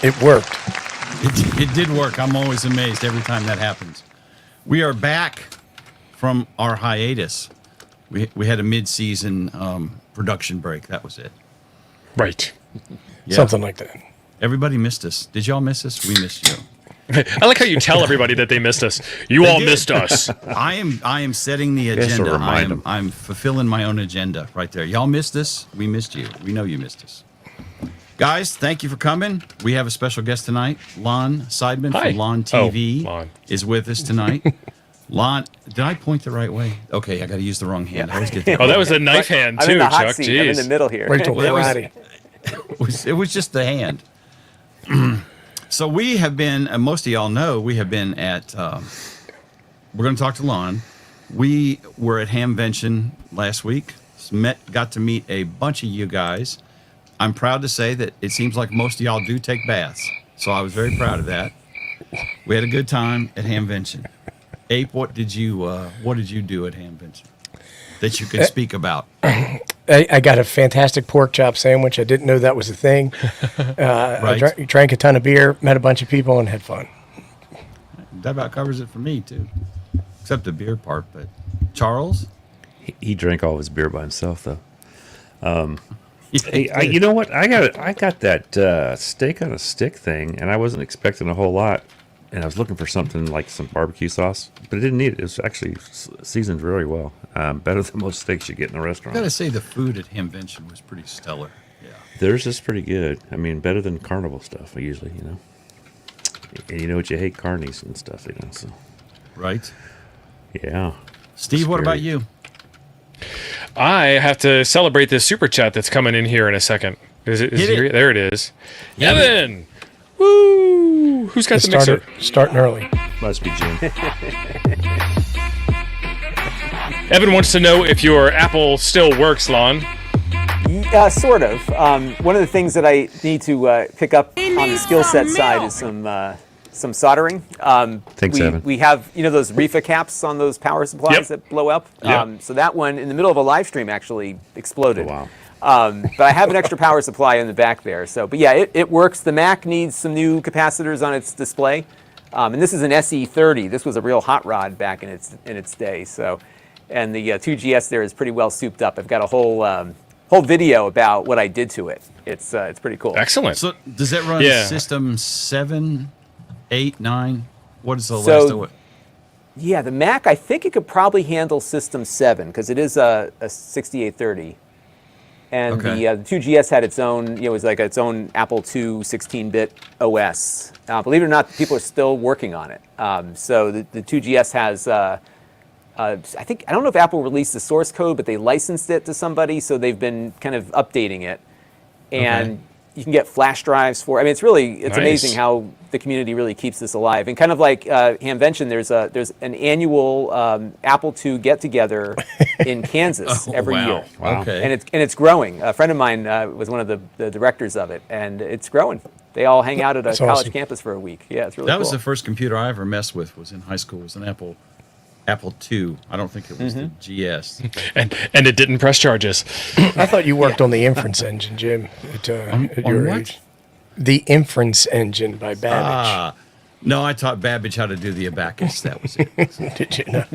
It worked. It did work. I'm always amazed every time that happens. We are back from our hiatus. We had a mid-season production break. That was it. Right. Yeah. Something like that. Everybody missed us. Did y'all miss us? We missed you. I like how you tell everybody that they missed us. You all missed us. I am setting the Yes, to agenda. remind 'em. I'm fulfilling my own agenda right there. Y'all missed us. We missed you. We know you missed us. Guys, thank you for coming. We have a special guest tonight. Lon Seidman Hi. from Lon TV Lon. is with us tonight. Lon, did I point the right way? Okay, I got to use the wrong hand. I always get that. Oh, that was a knife hand I'm too, in the hot Chuck. seat. I'm in the Jeez. middle here. Right to Well, karate. it was just the hand. So we have been, most of y'all know, we have been at, we're going to talk to Lon. We were at Hamvention last week, got to meet a bunch of you guys. I'm proud to say that it seems like most of y'all do take baths. So I was very proud of that. We had a good time at Hamvention. Ape, what did you do at Hamvention that you could speak about? I got a fantastic pork chop sandwich. I didn't know that was a thing. Right. I drank a ton of beer, met a bunch of people, and had fun. That about covers it for me, too. Except the beer part, but Charles? He drank all of his beer by himself, though. Yeah, Hey, you know what? I got that steak on a stick thing, and I wasn't expecting a whole lot. And I was looking for something like some barbecue sauce, but it didn't need it. It was actually seasoned really well. Better than most steaks you get in a I restaurant. gotta say the food at Hamvention was pretty stellar. Yeah. Theirs is pretty good. I mean, better than carnival stuff usually, you know. And you know what? You hate carnies and stuff, you know. So Right? yeah. Steve, what about Scary. you? I have to celebrate this super chat that's coming in here in a second. Is it Hit it. here? There it is. Hit it. Evan! Woo! Who's got the mixer? Starting early. Must be Jim. Evan wants to know if your Apple still works, Lon. Sort of. One of the things that I need to pick up on the skill set side is some soldering. Thanks, Evan. We have, those Reefa caps on those power supplies Yep. that blow up. Yep. So that one, in the middle of a live stream, actually exploded. Oh, wow. But I have an extra power supply in the back there. So, but yeah, it works. The Mac needs some new capacitors on its display. And this is an SE30. This was a real hot rod back in its day. So, and the 2GS there is pretty well souped up. I've got a whole video about what I did to it. It's pretty cool. Excellent. So does that run Yeah. system 7, 8, 9? What is the So- last of it? Yeah, the Mac, I think it could probably handle System 7 because it is a 6830. And Okay. the 2GS had its own, it was like its own Apple II 16-bit OS. Believe it or not, people are still working on it. So the 2GS has, I don't know if Apple released the source code, but they licensed it to somebody, so they've been kind of updating it. And Okay. you can get flash drives for. I mean, it's Nice. amazing how the community really keeps this alive. And kind of like Hamvention, there's an annual Apple II get together in Kansas every wow. year. Wow. Okay. And it's growing. A friend of mine was one of the directors of it, and it's growing. They all hang out at a That's college awesome. campus for a week. Yeah, it's really That cool. was the first computer I ever messed with. Was in high school. It was an Apple II. I don't think it was the GS. And it didn't press charges. I thought you worked on the inference engine, Jim, at on your what? age. The inference engine by Babbage. Ah, no, I taught Babbage how to do the abacus. That was it. Did you know?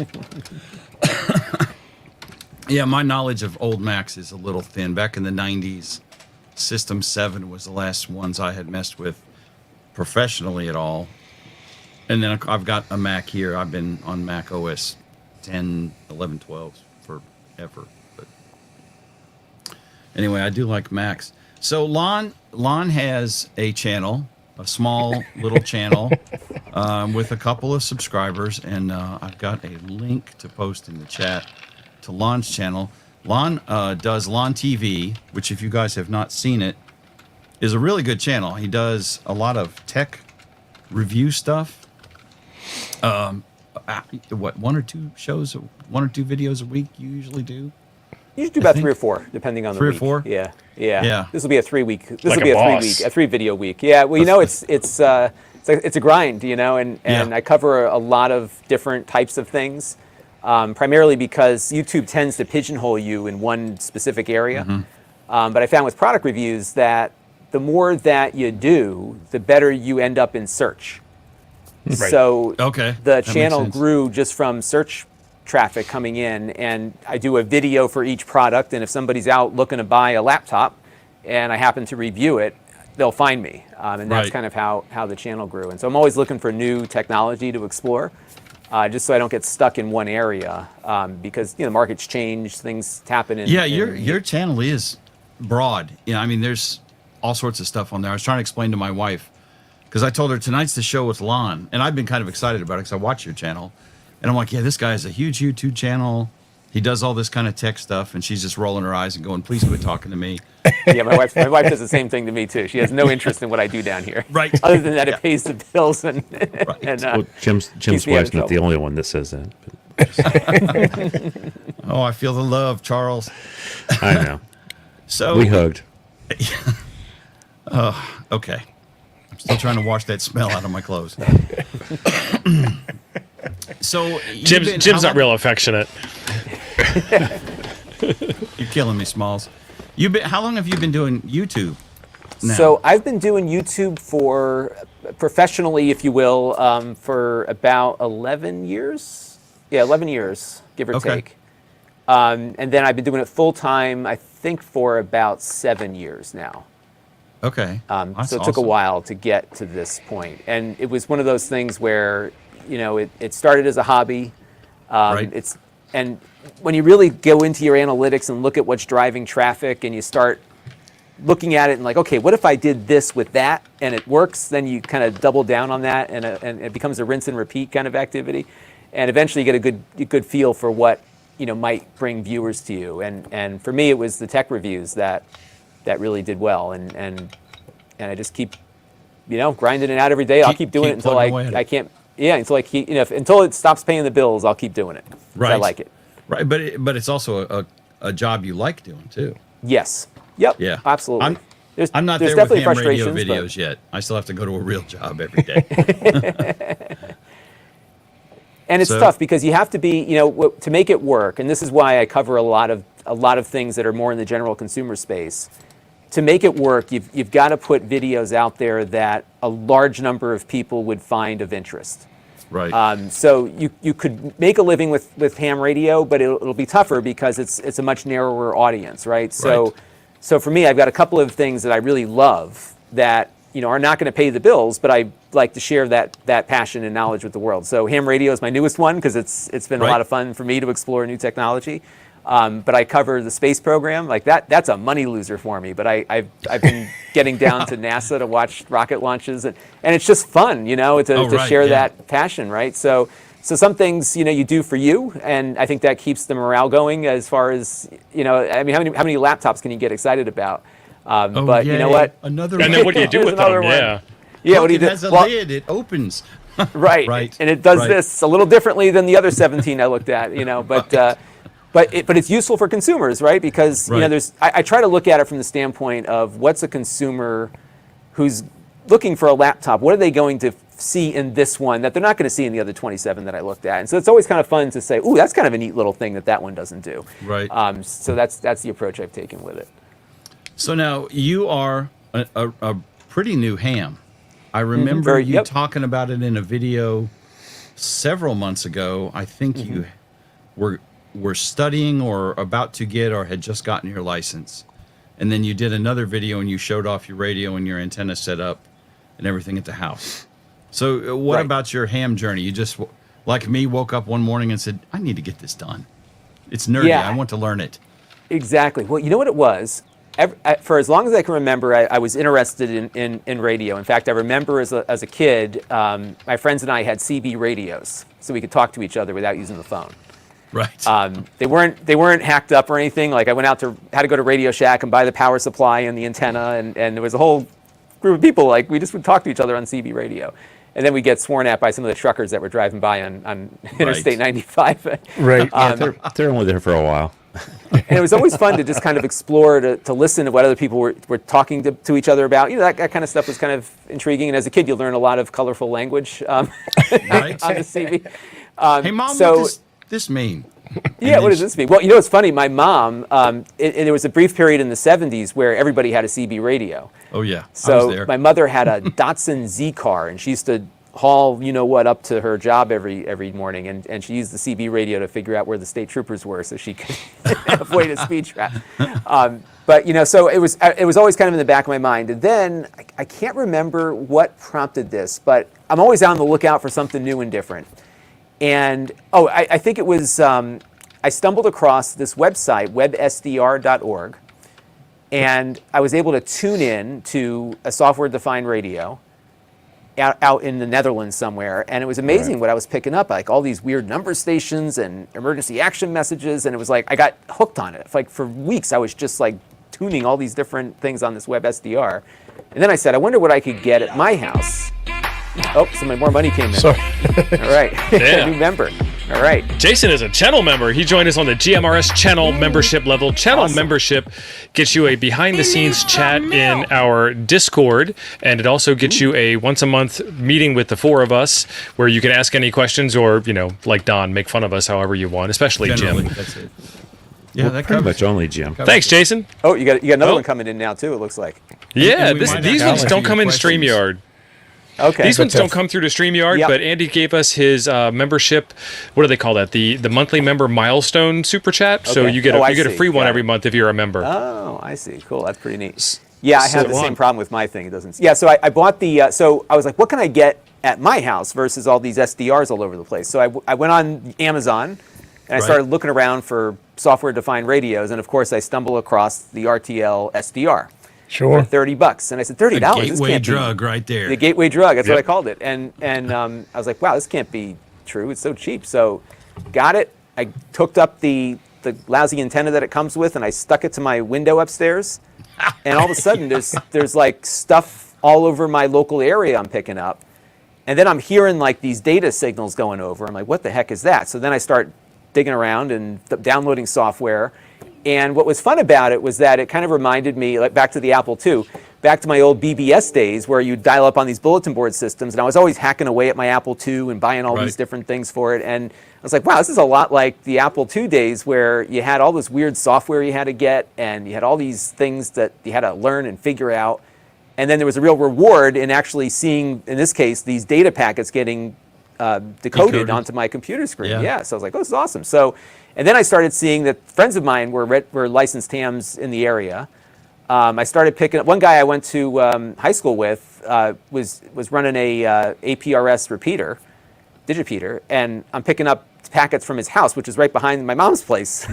Yeah, my knowledge of old Macs is a little thin. Back in the 90s, System 7 was the last ones I had messed with professionally at all. And then I've got a Mac here. I've been on Mac OS 10, 11, 12 forever. But anyway, I do like Macs. So Lon has a channel, a small little channel with a couple of subscribers. And I've got a link to post in the chat to Lon's channel. Lon does Lon TV, which if you guys have not seen it, is a really good channel. He does a lot of tech review stuff. What, one or two videos a week you usually do? You should do about 3 or 4, depending on the 3 or week. 4? Yeah. Yeah. This will be a 3-week. This Like will be a a boss. 3-video week. Yeah. Well, it's a grind, and Yeah. I cover a lot of different types of things, primarily because YouTube tends to pigeonhole you in one specific area. Mm-hmm. But I found with product reviews that the more that you do, the better you end up in search. So Okay, the that makes channel sense. grew just from search traffic coming in, and I do a video for each product, and if somebody's out looking to buy a laptop and I happen to review it, they'll find me. And that's Right. kind of how the channel grew. And so I'm always looking for new technology to explore, just so I don't get stuck in one area, because the market's changed, things happen. Yeah, your channel is broad. I mean, there's all sorts of stuff on there. I was trying to explain to my wife, because I told her tonight's the show with Lon, and I've been kind of excited about it because I watch your channel, and I'm like, yeah, this guy has a huge YouTube channel. He does all this kind of tech stuff, and she's just rolling her eyes and going, please quit talking to me. Yeah, my wife does the same thing to me too. She has no interest in what I do down here. Right. Other than that, Yeah. it pays the bills and and Well, Jim's keeps me out of wife's not the trouble. only one that says that. But Oh, I feel the love, Charles. I know. So We hugged. Okay. I'm still trying to wash that smell out of my clothes. So Jim's not real affectionate. You're killing me, Smalls. How long have you been doing YouTube now? So I've been doing YouTube for professionally, if you will, for about 11 years. Yeah, 11 years, give or Okay. take. And then I've been doing it full time, I think, for about 7 years now. Okay. That's So it took a awesome. while to get to this point. And it was one of those things where, it started as a hobby. Right. And when you really go into your analytics and look at what's driving traffic, and you start looking at it and like, okay, what if I did this with that and it works? Then you kind of double down on that, and it becomes a rinse and repeat kind of activity. And eventually you get a good feel for what might bring viewers to you. And for me, it was the tech reviews that really did well. And I just keep grinding it out every day. I'll keep doing it until plugging away at I it. can't. Yeah, until I keep until it stops paying the bills, I'll keep doing it. 'Cause I Right. like it. Right, but it's also a job you like doing too. Yes. Yep. Yeah. Absolutely. I'm not there's there with definitely ham radio frustrations, but- videos yet. I still have to go to a real job every day. And it's So- tough because you have to be, to make it work. And this is why I cover a lot of things that are more in the general consumer space. To make it work, you've got to put videos out there that a large number of people would find of interest. Right. So you could make a living with ham radio, but it'll be tougher because it's a much narrower audience, right? Right. So for me, I've got a couple of things that I really love that are not going to pay the bills, but I like to share that passion and knowledge with the world. So ham radio is my newest one because it's been a Right. lot of fun for me to explore new technology. But I cover the space program like that. That's a money loser for me. But I've been getting down to NASA to watch rocket launches, and it's just fun, to right, share yeah. that passion, right? So some things you do for you, and I think that keeps the morale going. As far as I mean, how many laptops can you get excited about? But you know yay. what? Another And then what do you do There's with another them? one. Yeah. Yeah, Look, what do you it do? has a Well, lid. It opens. right, Right, and it does right. this a little differently than the other 17 I looked at, but it's useful for consumers, right? Because Right. I try to look at it from the standpoint of what's a consumer who's looking for a laptop. What are they going to see in this one that they're not going to see in the other 27 that I looked at? And so it's always kind of fun to say, "Ooh, that's kind of a neat little thing that one doesn't do." Right. So that's the approach I've taken with it. So now you are a pretty new ham. I remember Very- you yep. talking about it in a video several months ago. I think you were studying or about to get or had just gotten your license. And then you did another video and you showed off your radio and your antenna set up and everything at the house. So what Right. about your ham journey? You just, like me, woke up one morning and said, I need to get this done. It's nerdy. Yeah. I want to learn it. Exactly. Well, you know what it was? For as long as I can remember, I was interested in radio. In fact, I remember as a kid, my friends and I had CB radios, so we could talk to each other without using the phone. Right. They weren't hacked up or anything. Like I had to go to Radio Shack and buy the power supply and the antenna, and there was a whole group of people. Like we just would talk to each other on CB radio, and then we'd get sworn at by some of the truckers that were driving by on Interstate 95. Right. They're only there for a while. And it was always fun to just kind of explore, to listen to what other people were talking to each other about. That kind of stuff was kind of intriguing. And as a kid, you learn a lot of colorful language Right. on the CB. Hey, Mom, so, what does this mean? Yeah, what does this mean? Well, it's funny. My mom, there was a brief period in the 70s where everybody had a CB radio. Oh yeah. I was So there. my mother had a Datsun Z car, and she used to haul up to her job every morning, and she used the CB radio to figure out where the state troopers were so she could avoid a speed trap. But so it was always kind of in the back of my mind. And then I can't remember what prompted this, but I'm always on the lookout for something new and different. And I think it was I stumbled across this website, websdr.org, and I was able to tune in to a software-defined radio out in the Netherlands somewhere, and it was amazing what I was picking up, like all these weird number stations and emergency action messages, and it was like I got hooked on it. Like for weeks, I was just like tuning all these different things on this WebSDR, and then I said, I wonder what I could get at my house. Oh, more money came in. Sorry. All right, Yeah. new member. All right. Jason is a channel member. He joined us on the GMRS channel membership level. Channel membership gets you a behind-the-scenes chat in our Discord, and it also gets you a once-a-month meeting with the four of us where you can ask any questions or, like Don, make fun of us however you want, especially Generally, Jim. that's it. Yeah, that Pretty covers much it. only Jim. Thanks, Jason. Oh, you got another Oh. one coming in now too. It looks like. Yeah, and we might these have ones a don't few come in questions. StreamYard. Okay. These ones don't come through to StreamYard, Yep. but Andy gave us his membership. What do they call that? The monthly member milestone super chat. So Okay. you get Oh, I you get a see. free one Got every it. month if you're a member. Oh, I see. Cool. That's pretty neat. Yeah, I have the so same on. problem with my thing. It doesn't. Yeah, so I bought the. So I was like, what can I get at my house versus all these SDRs all over the place? So I went on Amazon and I Right. started looking around for software-defined radios, and of course I stumbled across the RTL SDR Sure. for $30, and I said $30. The This gateway can't be- drug right there. The gateway drug. That's what I Yep. called it. And I was like, wow, this can't be true. It's so cheap. So got it. I hooked up the lousy antenna that it comes with, and I stuck it to my window upstairs. And all of a sudden, there's like stuff all over my local area I'm picking up. And then I'm hearing like these data signals going over. I'm like, what the heck is that? So then I start digging around and downloading software. And what was fun about it was that it kind of reminded me, like back to the Apple II, back to my old BBS days where you dial up on these bulletin board systems. And I was always hacking away at my Apple II and buying all Right. these different things for it. And I was like, wow, this is a lot like the Apple II days where you had all this weird software you had to get, and you had all these things that you had to learn and figure out. And then there was a real reward in actually seeing, in this case, these data packets getting decoded onto my computer screen. Yeah. Yeah, so I was like, oh, this is awesome. So, and then I started seeing that friends of mine were licensed hams in the area. I started picking up, one guy I went to high school with was running a APRS repeater, digipeater, and I'm picking up packets from his house, which is right behind my mom's place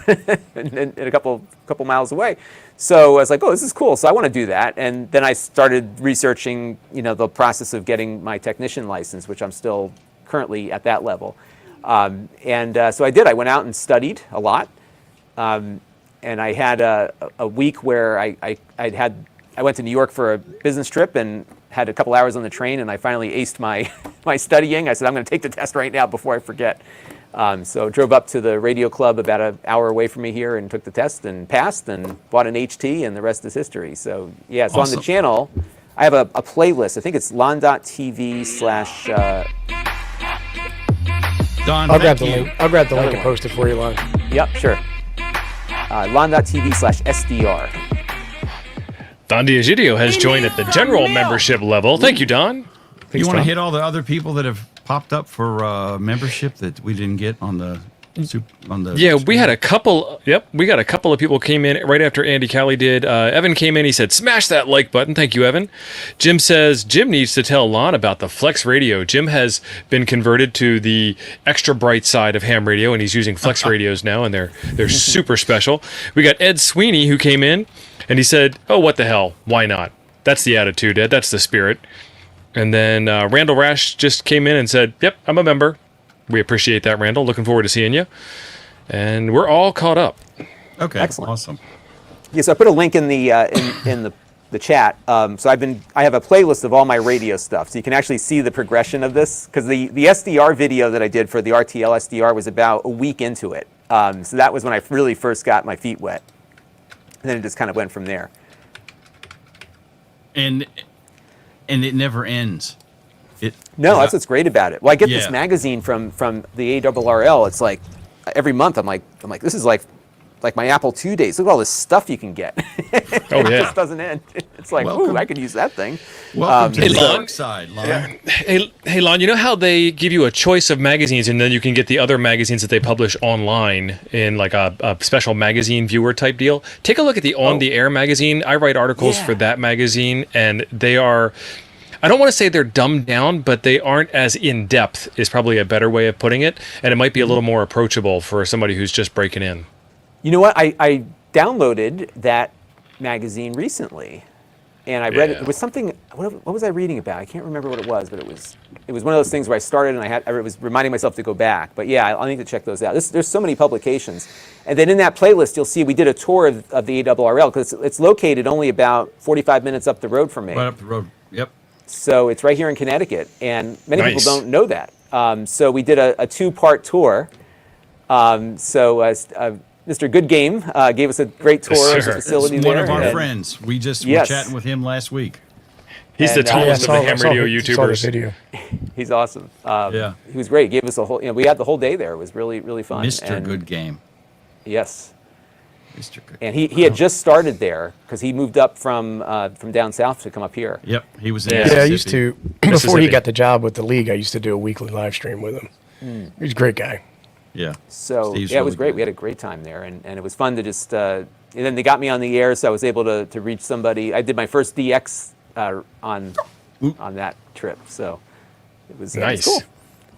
and a couple miles away. So I was like, oh, this is cool. So I want to do that. And then I started researching, the process of getting my technician license, which I'm still currently at that level. So I did. I went out and studied a lot. And I had a week where I went to New York for a business trip and had a couple hours on the train, and I finally aced my studying. I said, I'm going to take the test right now before I forget. So drove up to the radio club about an hour away from me here and took the test and passed and bought an HT, and the rest is history. So yeah, so on Awesome. the channel, I have a playlist. I think it's lon.tv/. Don, I'll grab thank the you. link. I'll grab the link Another and one. post it for you, Lon. Yep, sure. Lon.tv/SDR. Don Diagidio has joined at the general membership level. Thank you, Don. You want to Don. hit all the other people that have popped up for membership that we didn't get on the Yeah, we had a couple. Yep, we got a couple of people came in right after Andy Cowley did. Evan came in. He said, "Smash that like button." Thank you, Evan. Jim says Jim needs to tell Lon about the Flex Radio. Jim has been converted to the extra bright side of ham radio, and he's using Flex radios now, and they're super special. We got Ed Sweeney who came in, and he said, "Oh, what the hell? Why not?" That's the attitude, Ed. That's the spirit. And then Randall Rash just came in and said, "Yep, I'm a member." We appreciate that, Randall. Looking forward to seeing you. And we're all caught up. Okay, Excellent. awesome. Yeah, so I put a link in the in the chat. So I have a playlist of all my radio stuff, so you can actually see the progression of this. Because the SDR video that I did for the RTL SDR was about a week into it. So that was when I really first got my feet wet, and then it just kind of went from there. And it never ends. No, that's what's great about it. Well, I get this Yeah. magazine from the ARRL. It's like every month I'm like, this is like my Apple II days. Look at all this stuff you can get. Oh, It yeah. just doesn't end. It's like, Welcome. ooh, I could use that thing. Welcome to Hey, the Lon. dark side, Lon. Hey, Lon, you know how they give you a choice of magazines and then you can get the other magazines that they publish online in like a special magazine viewer type deal? Take a look at the On the Air magazine. I write articles Yeah. for that magazine, and they are, I don't want to say they're dumbed down, but they aren't as in depth, is probably a better way of putting it. And it might be a little more approachable for somebody who's just breaking in. You know what? I downloaded that magazine recently, and I read it. Yeah. It was something. What was I reading about? I can't remember what it was, but it was one of those things where I started and I was reminding myself to go back. But yeah, I need to check those out. There's so many publications, and then in that playlist you'll see we did a tour of the ARRL because it's located only about 45 minutes up the road from me. Right up the road. Yep. So it's right here in Connecticut, and many Nice. people don't know that. So we did a 2-part tour. Mr. Good Game gave us a great tour of the Sure. facility It's there. one of our and- friends. We just were Yes. chatting with him last week. He's the And, tallest I of the ham radio saw the YouTubers. video. He's awesome. Yeah. He was great. He gave us a whole, we had the whole day there. It was really, really fun. Mr. And- Good Game. Yes. Mr. Good. And he had just started there because he moved up from down south to come up here. Yep. He was in Yeah. Yeah, I Mississippi. used to before Mississippi. he got the job with the league. I used to do a weekly live stream with him. He's a great guy. Yeah. So Steve's yeah, it was really great. good. We had a great time there, and it was fun to just. And then they got me on the air, so I was able to reach somebody. I did my first DX on that trip, so it was Nice. cool.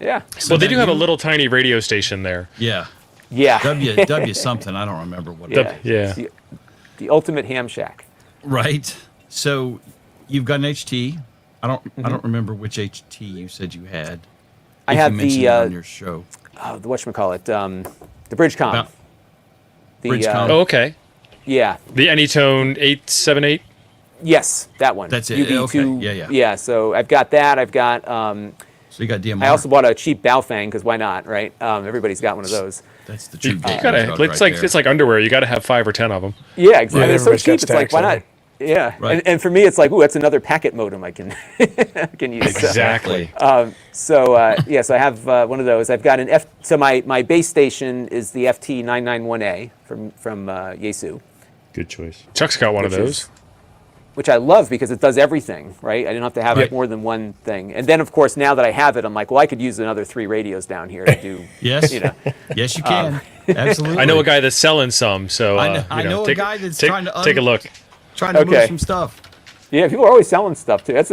Yeah, Well, they do then have a you- little tiny radio station there. Yeah. yeah, W something. I don't remember what. yeah. Yeah. It's the ultimate ham shack. Right. So you've got an HT. I don't remember which HT you said you had. I If have you mentioned the it on your show. the whatchamacallit, the Bridgecom. About- The Bridgecom. Oh, okay. yeah, The Anytone 878. yes, that one. That's it. UV2. Okay. Yeah. Yeah, so I've got that. I've got. So you got DMR. I also bought a cheap Baofeng because why not, right? Everybody's got one of those. That's the cheap. You game gotta. drug It's right like there. it's like underwear. You got to have 5 or 10 of them. Yeah, exactly. Yeah, It's so everybody's got cheap. It's like, stacks why of not? them. Yeah. Right. And for me, it's like, ooh, that's another packet modem I can I can use. Exactly. So I have one of those. I've got an F. So my base station is the FT991A from Yaesu, Good choice. Chuck's got one of which those. is- which I love because it does everything, right? I didn't have to have Right. more than one thing. And then, of course, now that I have it, I'm like, well, I could use another 3 radios down here to do. Yes. You know. Yes, you can. Absolutely. I know a guy that's selling some, so I know a take, guy that's take, trying to take a look. trying to move Okay. some stuff. Yeah, people are always selling stuff too. That's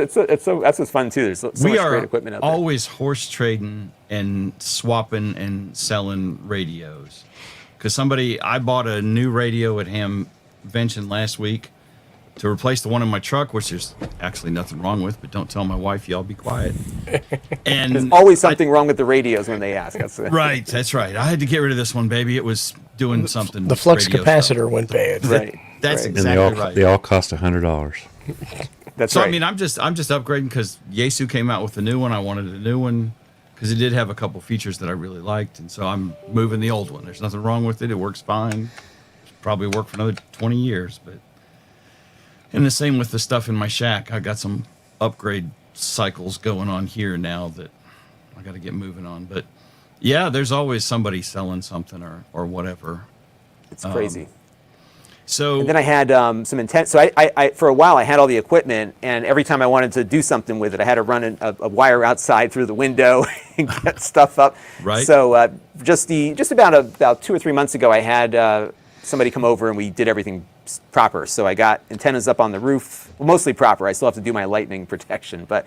what's fun too. There's so We much are great equipment out there. always horse trading and swapping and selling radios. Because I bought a new radio at Hamvention last week to replace the one in my truck, which there's actually nothing wrong with, but don't tell my wife, y'all be quiet. And There's always something wrong with the radios when they ask us. right, that's right. I had to get rid of this one, baby. It was doing something. The flux radio capacitor stuff. went bad. Right. That's right. And exactly right. they all cost $100. That's So right. I mean, I'm just upgrading because Yaesu came out with a new one. I wanted a new one because it did have a couple features that I really liked, and so I'm moving the old one. There's nothing wrong with it. It works fine. Probably work for another 20 years, but and the same with the stuff in my shack. I got some upgrade cycles going on here now that I got to get moving on. But yeah, there's always somebody selling something or whatever. it's crazy. So And then I had some intent. So I for a while I had all the equipment, and every time I wanted to do something with it, I had to run a wire outside through the window and get stuff up. Right. So just about 2 or 3 months ago, I had somebody come over and we did everything proper. So I got antennas up on the roof, well, mostly proper. I still have to do my lightning protection, but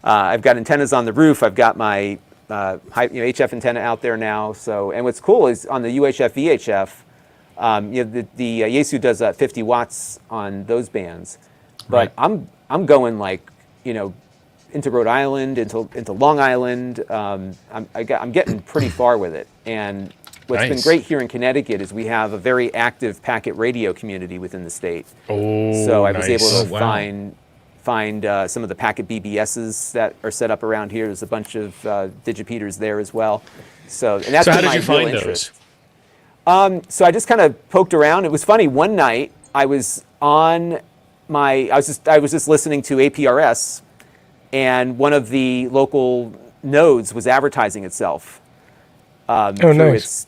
I've got antennas on the roof. I've got my HF antenna out there now. So, and what's cool is on the UHF VHF. The Yaesu does 50 watts on those bands, but Right. I'm going like into Rhode Island, into Long Island. I'm getting pretty far with it, and what's been Nice. great here in Connecticut is we have a very active packet radio community within the state. Oh, So I was able to Oh, wow. find some of the packet BBSs that are set up around here. There's a bunch of digipeaters there as well. So and that's So how been did my you real find interest. those? So I just kind of poked around. It was funny. One night I was I was just listening to APRS, and one of the local nodes was advertising itself. Oh, through nice.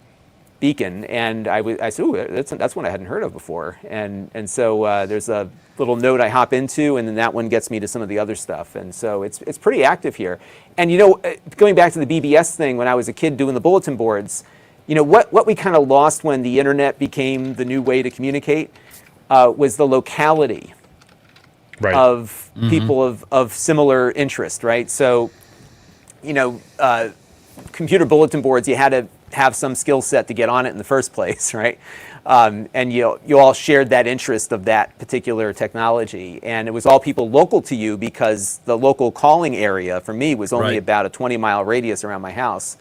beacon, and I said, "Ooh, that's one I hadn't heard of before." And so there's a little node I hop into, and then that one gets me to some of the other stuff. And so it's pretty active here. And going back to the BBS thing, when I was a kid doing the bulletin boards, what we kind of lost when the internet became the new way to communicate was the locality of people of similar interest, right? So, computer bulletin boards, you had to have some skill set to get on it in the first place, right? And you all shared that interest of that particular technology. And it was all people local to you because the local calling area for me was only about a 20-mile radius around my house.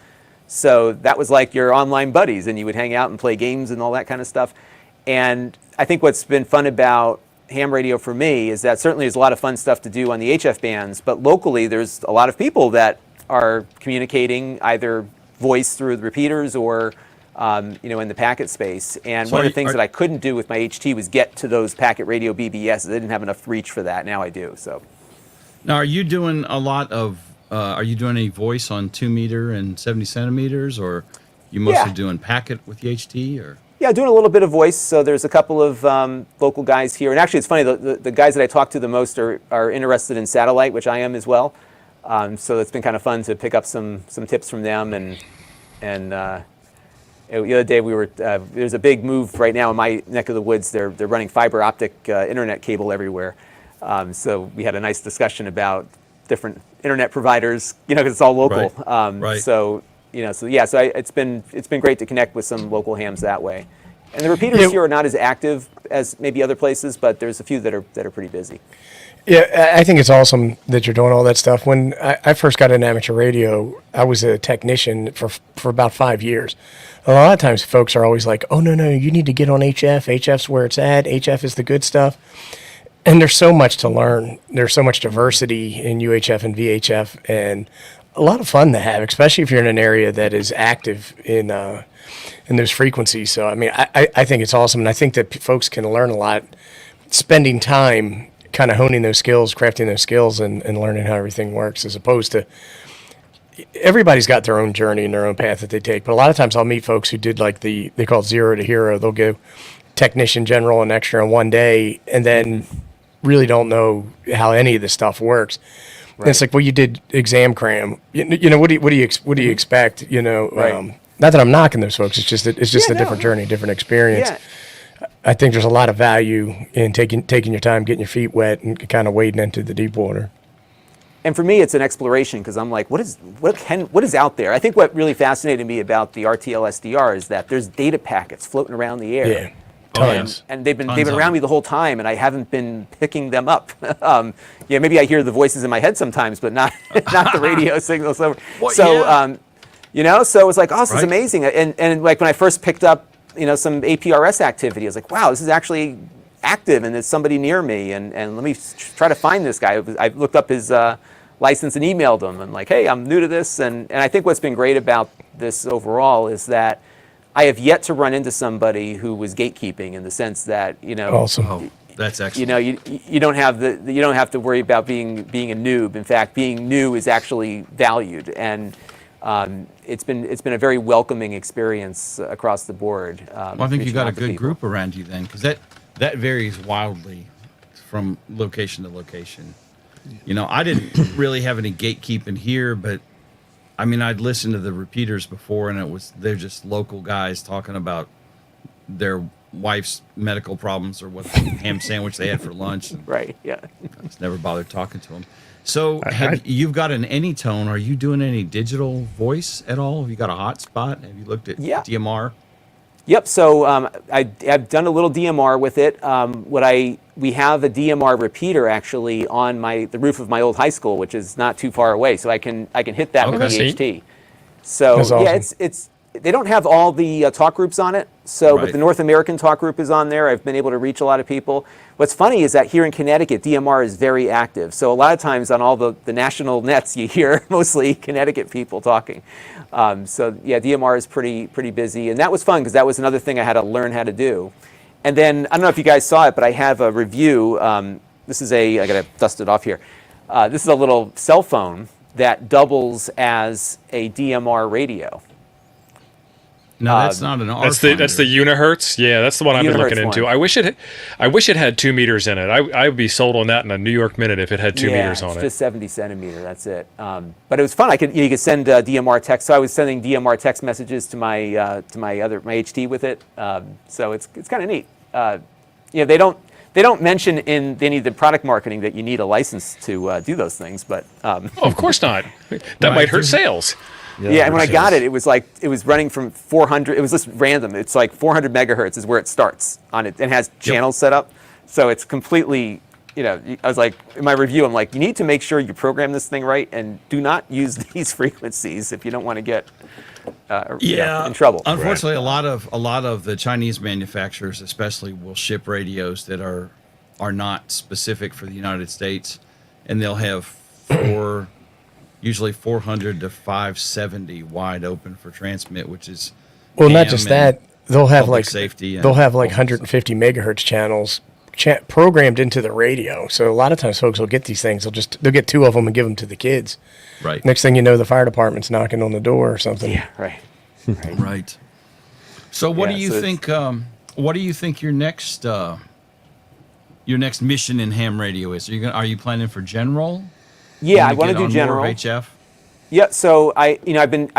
So that was like your online buddies, and you would hang out and play games and all that kind of stuff. And I think what's been fun about ham radio for me is that certainly there's a lot of fun stuff to do on the HF bands, but locally there's a lot of people that are communicating either voice through the repeaters or in the packet space. And one of the things that I couldn't do with my HT was get to those packet radio BBSs. I didn't have enough reach for that. Now I do. So now, are you doing a lot of? Are you doing any voice on 2 meter and 70 centimeters, or you mostly doing packet with the HT? Or yeah, doing a little bit of voice. So there's a couple of local guys here, and actually it's funny. The guys that I talk to the most are interested in satellite, which I am as well. So it's been kind of fun to pick up some tips from them. And the other day there's a big move right now in my neck of the woods. They're running fiber optic internet cable everywhere. So we had a nice discussion about different internet providers, because it's all local. Right. So it's been great to connect with some local hams that way. And the repeaters here are not as active as maybe other places, but there's a few that are pretty busy. Yeah, I think it's awesome that you're doing all that stuff. When I first got into amateur radio, I was a technician for about 5 years. A lot of times folks are always like, oh, no, you need to get on HF. HF's where it's at. HF is the good stuff. And there's so much to learn. There's so much diversity in UHF and VHF, and a lot of fun to have, especially if you're in an area that is active in those frequencies. So, I mean, I think it's awesome, and I think that folks can learn a lot spending time kind of honing those skills, crafting those skills, and learning how everything works, as opposed to everybody's got their own journey and their own path that they take. But a lot of times I'll meet folks who did like they call it zero to hero. They'll go technician, general, and extra in one day, and then really don't know how any of this stuff works. Right. And it's like, well, you did exam cram. What do you expect? Right. Not that I'm knocking those folks. It's just a different journey, different experience. Yeah. I think there's a lot of value in taking your time, getting your feet wet, and kind of wading into the deep water. And for me, it's an exploration because I'm like, what is out there? I think what really fascinated me about the RTL SDR is that there's data packets floating around the air. Yeah. Tons. And they've been around me the whole time, and I haven't been picking them up. Maybe I hear the voices in my head sometimes, but not the radio signal. So it was like, oh, this is amazing. And like when I first picked up, some APRS activity, I was like, wow, this is actually active, and there's somebody near me, and let me try to find this guy. I looked up his license and emailed him, and like, hey, I'm new to this, and I think what's been great about this overall is that I have yet to run into somebody who was gatekeeping in the sense that Awesome. Oh, that's excellent. You don't have to worry about being a noob. In fact, being new is actually valued, and it's been a very welcoming experience across the board. Well, I think you got a good group around you then, because that varies wildly from location to location. I didn't really have any gatekeeping here, but I mean, I'd listened to the repeaters before, and they're just local guys talking about their wife's medical problems or what ham sandwich they had for lunch. Right. Yeah. I just never bothered talking to them. So you've got an Anytone. Are you doing any digital voice at all? Have you got a hotspot? Have you looked at DMR? Yep. So I've done a little DMR with it. We have a DMR repeater actually on the roof of my old high school, which is not too far away. So I can hit that with the HT. So awesome. Yeah, it's they don't have all the talk groups on it. So but the North American talk group is on there. I've been able to reach a lot of people. What's funny is that here in Connecticut, DMR is very active. So a lot of times on all the national nets, you hear mostly Connecticut people talking. DMR is pretty busy, and that was fun because that was another thing I had to learn how to do. And then I don't know if you guys saw it, but I have a review. This is I gotta dust it off here. This is a little cell phone that doubles as a DMR radio. No, that's not an R. That's the Unihertz. Yeah, that's the one I've been looking Unihertz into. one. I wish it had 2 meters in it. I would be sold on that in a New York minute if it had 2 meters on it's it. just 70 centimeter. That's it. But it was fun. You could send DMR text. So I was sending DMR text messages to my my HT with it. So it's kind of neat. They don't mention in any of the product marketing that you need a license to do those things, but Oh, of course not. That might hurt sales. yeah. And when I got it, it was running from 400. It was just random. It's like 400 megahertz is where it starts on it, and has channels set up. So it's completely. I was like, in my review, I'm like, you need to make sure you program this thing right, and do not use these frequencies if you don't want to get in trouble. Unfortunately, a lot of the Chinese manufacturers, especially, will ship radios that are not specific for the United States, and they'll have usually 400 to 570 wide open for transmit, which is not just that. They'll have like safety. They'll have like 150 megahertz channels programmed into the radio. So a lot of times folks will get these things. They'll get 2 of them and give them to the kids. Right. Next thing you know, the fire department's knocking on the door or something. Yeah. Right. Right. So what do you so think? What do you think your next mission in ham radio is? Are you planning for general? Yeah, I want to do More general. of HF. Yeah, so I've been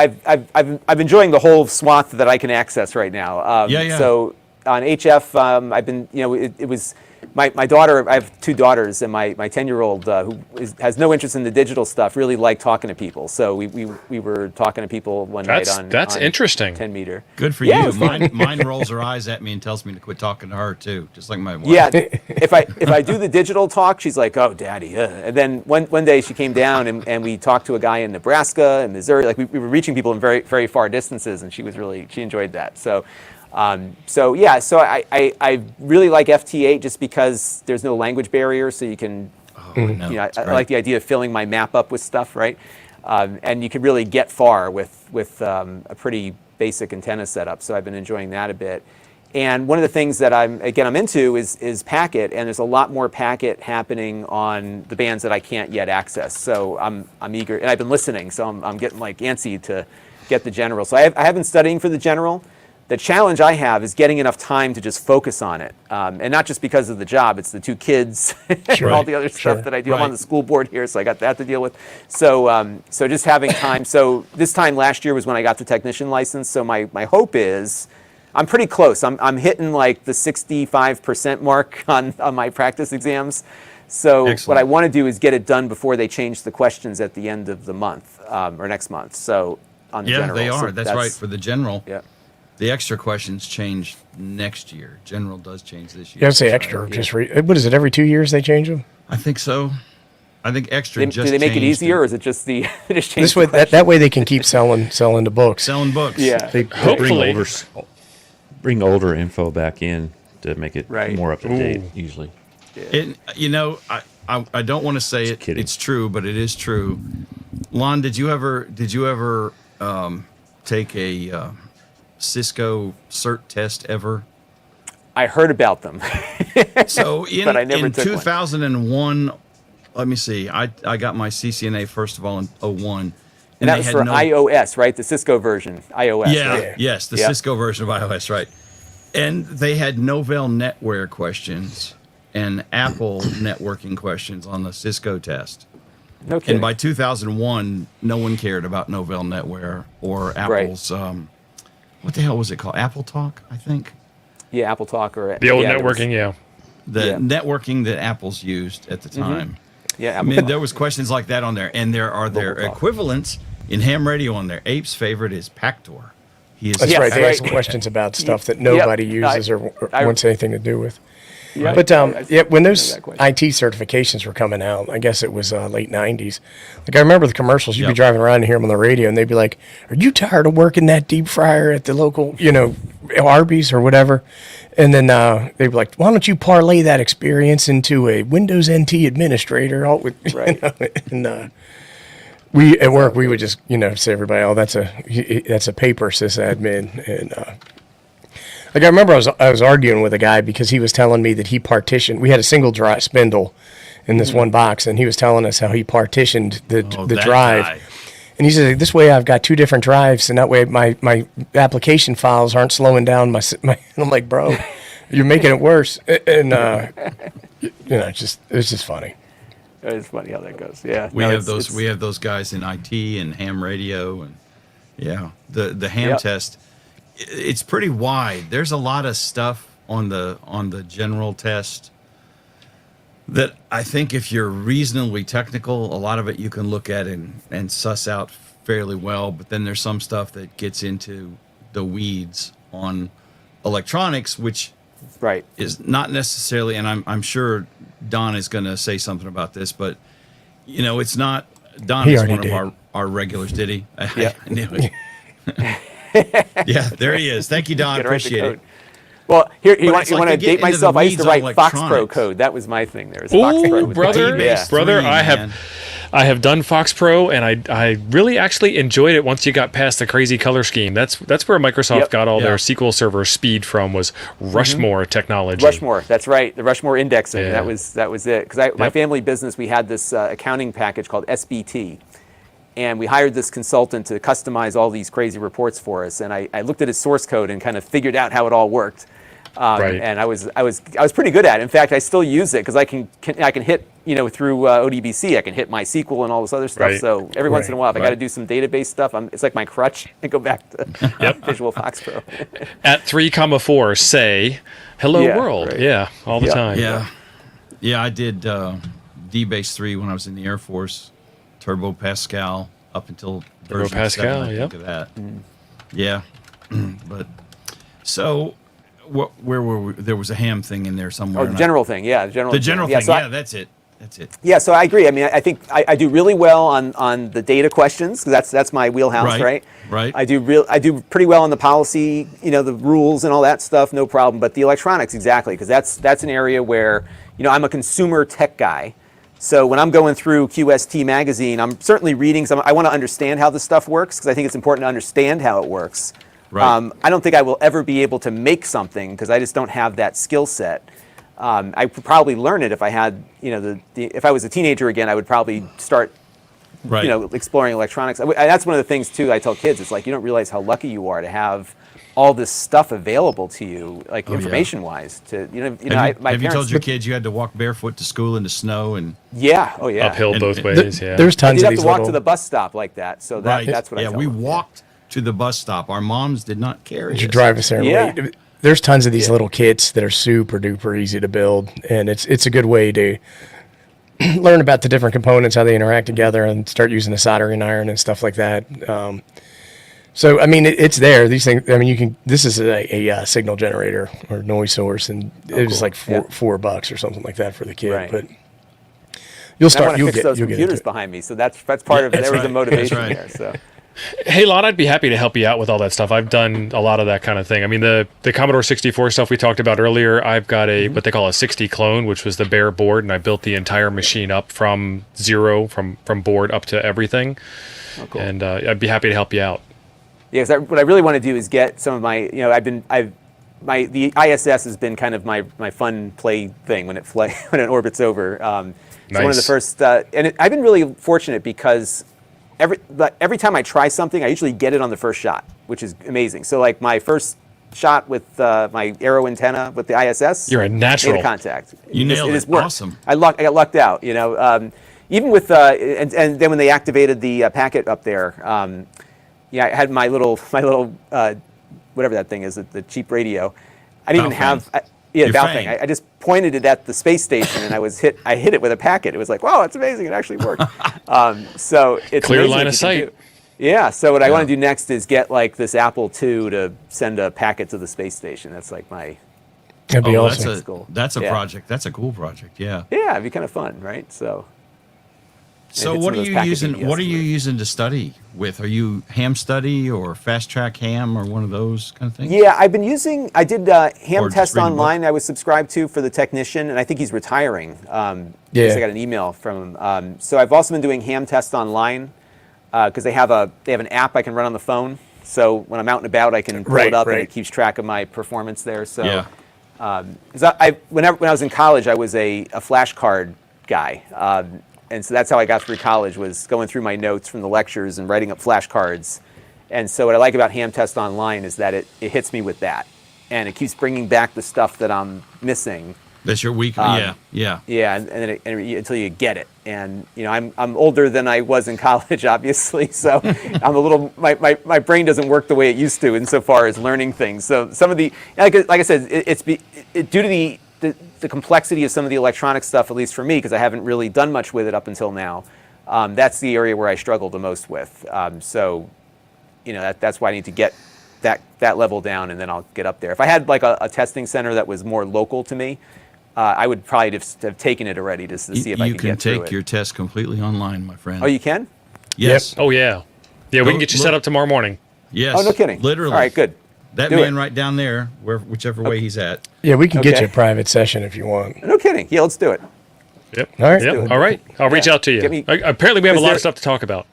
enjoying the whole swath that I can access right now. Yeah. So on HF, I've been it was my daughter. I have 2 daughters, and my 10-year-old who has no interest in the digital stuff really liked talking to people. So we were talking to people one night on That's on interesting. 10 meter. Good for Yeah, you. it's fun. Mine rolls her eyes at me and tells me to quit talking to her too, just like my wife. Yeah, if I do the digital talk, she's like, "Oh, Daddy." And then one day she came down and we talked to a guy in Nebraska and Missouri. Like we were reaching people in very, very far distances, and she enjoyed that. So I really like FT8 just because there's no language barrier, so you can. I like the idea of filling my map up with stuff, right? And you can really get far with a pretty basic antenna setup. So I've been enjoying that a bit. And one of the things that I'm into is packet, and there's a lot more packet happening on the bands that I can't yet access. So I'm eager, and I've been listening, so I'm getting like antsy to get the general. So I have been studying for the general. The challenge I have is getting enough time to just focus on it, and not just because of the job. It's the 2 kids and all the other stuff that I do. I'm on the school board here, so I got that to deal with. So just having time. So this time last year was when I got the technician license. So my hope is, I'm pretty close. I'm hitting like the 65% mark on my practice exams. So Excellent. what I want to do is get it done before they change the questions at the end of the month or next month. So on the general. They are. So that's right for the general. Yeah. The extra questions change next year. General does change this year. You gotta say extra. Just what is it? Every 2 years they change them. I think so. I think extra just do they make it changed easier, or is it just the they just change This way, that way they can keep selling the books. selling books. Yeah. They Hopefully. bring older info back in to make it Right. more up to date. Usually, I don't want to say it. kidding. It's true, but it is true. Lon, did you ever take a Cisco cert test ever? I heard about them. So But I never in took one. 2001, let me see. I got my CCNA first of all in 01. And that they was had for no- iOS, right? The Cisco version, iOS. Yeah, right? yes, the Yeah. Cisco version of iOS, right. And they had Novell NetWare questions and Apple networking questions on the Cisco test. No kidding. And by 2001, no one cared about Novell NetWare or Apple's, what the hell was it called? Apple Talk, I think. Yeah, Apple Talk or The old yeah, it was- networking, yeah. The Yeah. networking that Apple's used at the time. Yeah, I Apple mean, Talk. there was questions like that on there, and there are their Local talk. equivalents in ham radio on there. Ape's favorite is Pactor. He is That's Yes, right. They ask right. questions about stuff that nobody Yep. uses or I- wants anything to do with. Yeah, But I when know those that question. IT certifications were coming out, I guess it was late '90s. Like I remember the commercials. You'd be Yep. driving around and hear them on the radio, and they'd be like, "Are you tired of working that deep fryer at the local, Arby's or whatever?" And then they'd be like, "Why don't you parlay that experience into a Windows NT administrator?" All with, Right. and we at work we would just say to everybody, "Oh, that's a paper sysadmin," and. Like I remember I was arguing with a guy because he was telling me that he partitioned. We had a single drive spindle in this one box, and he was telling us how he partitioned the that drive. guy. And he said, this way I've got 2 different drives, and that way my application files aren't slowing down my. And I'm like, bro, you're making it worse. And it's just funny. It's funny how that goes. Yeah, We have those guys in IT and ham radio, and the ham test. It's pretty wide. There's a lot of stuff on the general test that I think if you're reasonably technical, a lot of it you can look at and suss out fairly well. But then there's some stuff that gets into the weeds on electronics, which is not necessarily, and I'm sure Don is going to say something about this, but it's not. Don is one of our regulars. Did he? Yeah. I knew it. Yeah, there he is. Thank you, Don. Appreciate it. Well, here you want like to date myself. I used to write FoxPro electronics. code. That was my thing. There was FoxPro. Brother, I have done FoxPro, and I really actually enjoyed it once you got past the crazy color scheme. That's where Microsoft got all their SQL Server speed from, was Rushmore technology. Rushmore, that's right. The Rushmore indexing. Yeah. That was it. Because my family business, we had this accounting package called SBT. And we hired this consultant to customize all these crazy reports for us. And I looked at his source code and kind of figured out how it all worked. And I was pretty good at it. In fact, I still use it because I can hit through ODBC. I can hit MySQL and all this other stuff. So every once in a while, if I got to do some database stuff, it's like my crutch. I go back to Visual FoxPro. At 3,4, say hello world. Right. Yeah, all the time. Yeah. I did DBase 3 when I was in the Air Force. Turbo Pascal up until Turbo Pascal. 7, I think of that. Yeah, but so where were we? There was a ham thing in there somewhere. Oh, the general thing. Yeah, the general thing. Yeah, that's it. Yeah, so I agree. I mean, I think I do really well on the data questions, because that's my wheelhouse, right? Right. I do pretty well on the policy, the rules and all that stuff, no problem. But the electronics, exactly, because that's an area where I'm a consumer tech guy. So when I'm going through QST magazine, I'm certainly reading I want to understand how this stuff works, because I think it's important to understand how it works. Right. I don't think I will ever be able to make something, because I just don't have that skill set. I could probably learn it if I had, if I was a teenager again, I would probably start, exploring electronics. That's one of the things too I tell kids. It's like, you don't realize how lucky you are to have all this stuff available to you, like information-wise. Have you told your kids you had to walk barefoot to school in the snow and? Yeah. Uphill both ways. There's tons of these have to walk to the bus stop like that. So that's what I tell them. Yeah, we walked to the bus stop. Our moms did not carry us. You drive us there. Yeah. There's tons of these little kits that are super duper easy to build, and it's a good way to learn about the different components, how they interact together, and start using a soldering iron and stuff like that. So I mean, it's there. These things. I mean, this is a signal generator or noise source, and it was like $4 or something like that for the kid. Right. But you'll start. I want to fix those computers behind me, so that's part of there was the motivation there. So. Hey, Lon, I'd be happy to help you out with all that stuff. I've done a lot of that kind of thing. I mean, the Commodore 64 stuff we talked about earlier, I've got what they call a 60 clone, which was the bare board, and I built the entire machine up from zero, from board up to everything. Oh, cool. And I'd be happy to help you out. Yeah, because what I really want to do is get some of my, the ISS has been kind of my fun play thing when it orbits over. Nice. It's one of the first, I've been really fortunate because every time I try something, I usually get it on the first shot, which is amazing. So like my first shot with my Aero antenna with the ISS, you're a natural. Made a contact. You nailed it. Awesome. I got lucked out. Even with and then when they activated the packet up there, I had my little whatever that thing is, the cheap radio. I didn't even have. Baofeng. I just pointed it at the space station, and I hit it with a packet. It was like, wow, it's amazing! It actually worked. So it's clear line of sight. Yeah. So what I want to do next is get like this Apple II to send a packet to the space station. That's like my. That'd be awesome. That's a project. That's a cool project. Yeah. Yeah, it'd be kind of fun, right? So what are you using? What are you using to study with? Are you ham study or fast track ham or one of those kind of things? Yeah, I did ham test online. I was subscribed to for the technician, and I think he's retiring. I got an email from him. So I've also been doing ham test online because they have an app I can run on the phone. So when I'm out and about, I can pull it up and it keeps track of my performance there. So when I was in college, I was a flashcard guy. And so that's how I got through college, was going through my notes from the lectures and writing up flashcards. And so what I like about Ham Test Online is that it hits me with that. And it keeps bringing back the stuff that I'm missing. That's your week. Yeah. Yeah, and then until you get it. And I'm older than I was in college, obviously. So I'm a little my brain doesn't work the way it used to insofar as learning things. So some of the like I said, it's due to the complexity of some of the electronic stuff, at least for me, because I haven't really done much with it up until now. That's the area where I struggle the most with. So that's why I need to get that level down, and then I'll get up there. If I had like a testing center that was more local to me, I would probably just have taken it already just to see if I can get through it. You can take your test completely online, my friend. Oh, you can? Yes. Oh, yeah. Yeah, we can get you set up tomorrow morning. Yes. Oh, no kidding. Literally. All right, good. That man right down there, whichever way he's at. Yeah, we can get you a private session if you want. No kidding. Yeah, let's do it. Yep. All right. Yep. All right. I'll reach out to you. Apparently, we have a lot of stuff to talk about.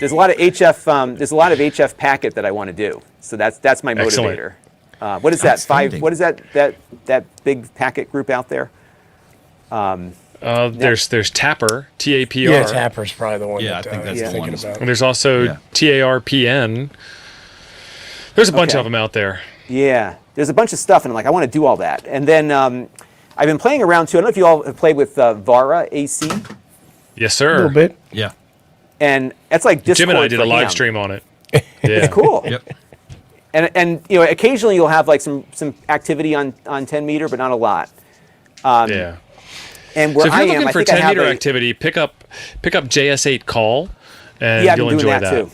There's a lot of HF. There's a lot of HF packet that I want to do. So that's my motivator. What is that? What is that big packet group out there? There's Tapper, TAPR. Yeah, Tapper's probably the one. Yeah, that, I think that's the thinking one. about. And there's also TARPN. There's a bunch of them out there. Yeah, there's a bunch of stuff, and I'm like, I want to do all that. And then I've been playing around too. I don't know if you all have played with Vara AC. Yes, sir. A little bit. Yeah. And that's like Discord Jim and I did for a live ham. stream on it. Yeah. It's cool. Yep. And occasionally you'll have like some activity on 10 meter, but not a lot. Yeah. And where So if you're I am, looking I for think I 10 have meter activity, pick up JS8 call, and Yeah, I've you'll been doing enjoy that too.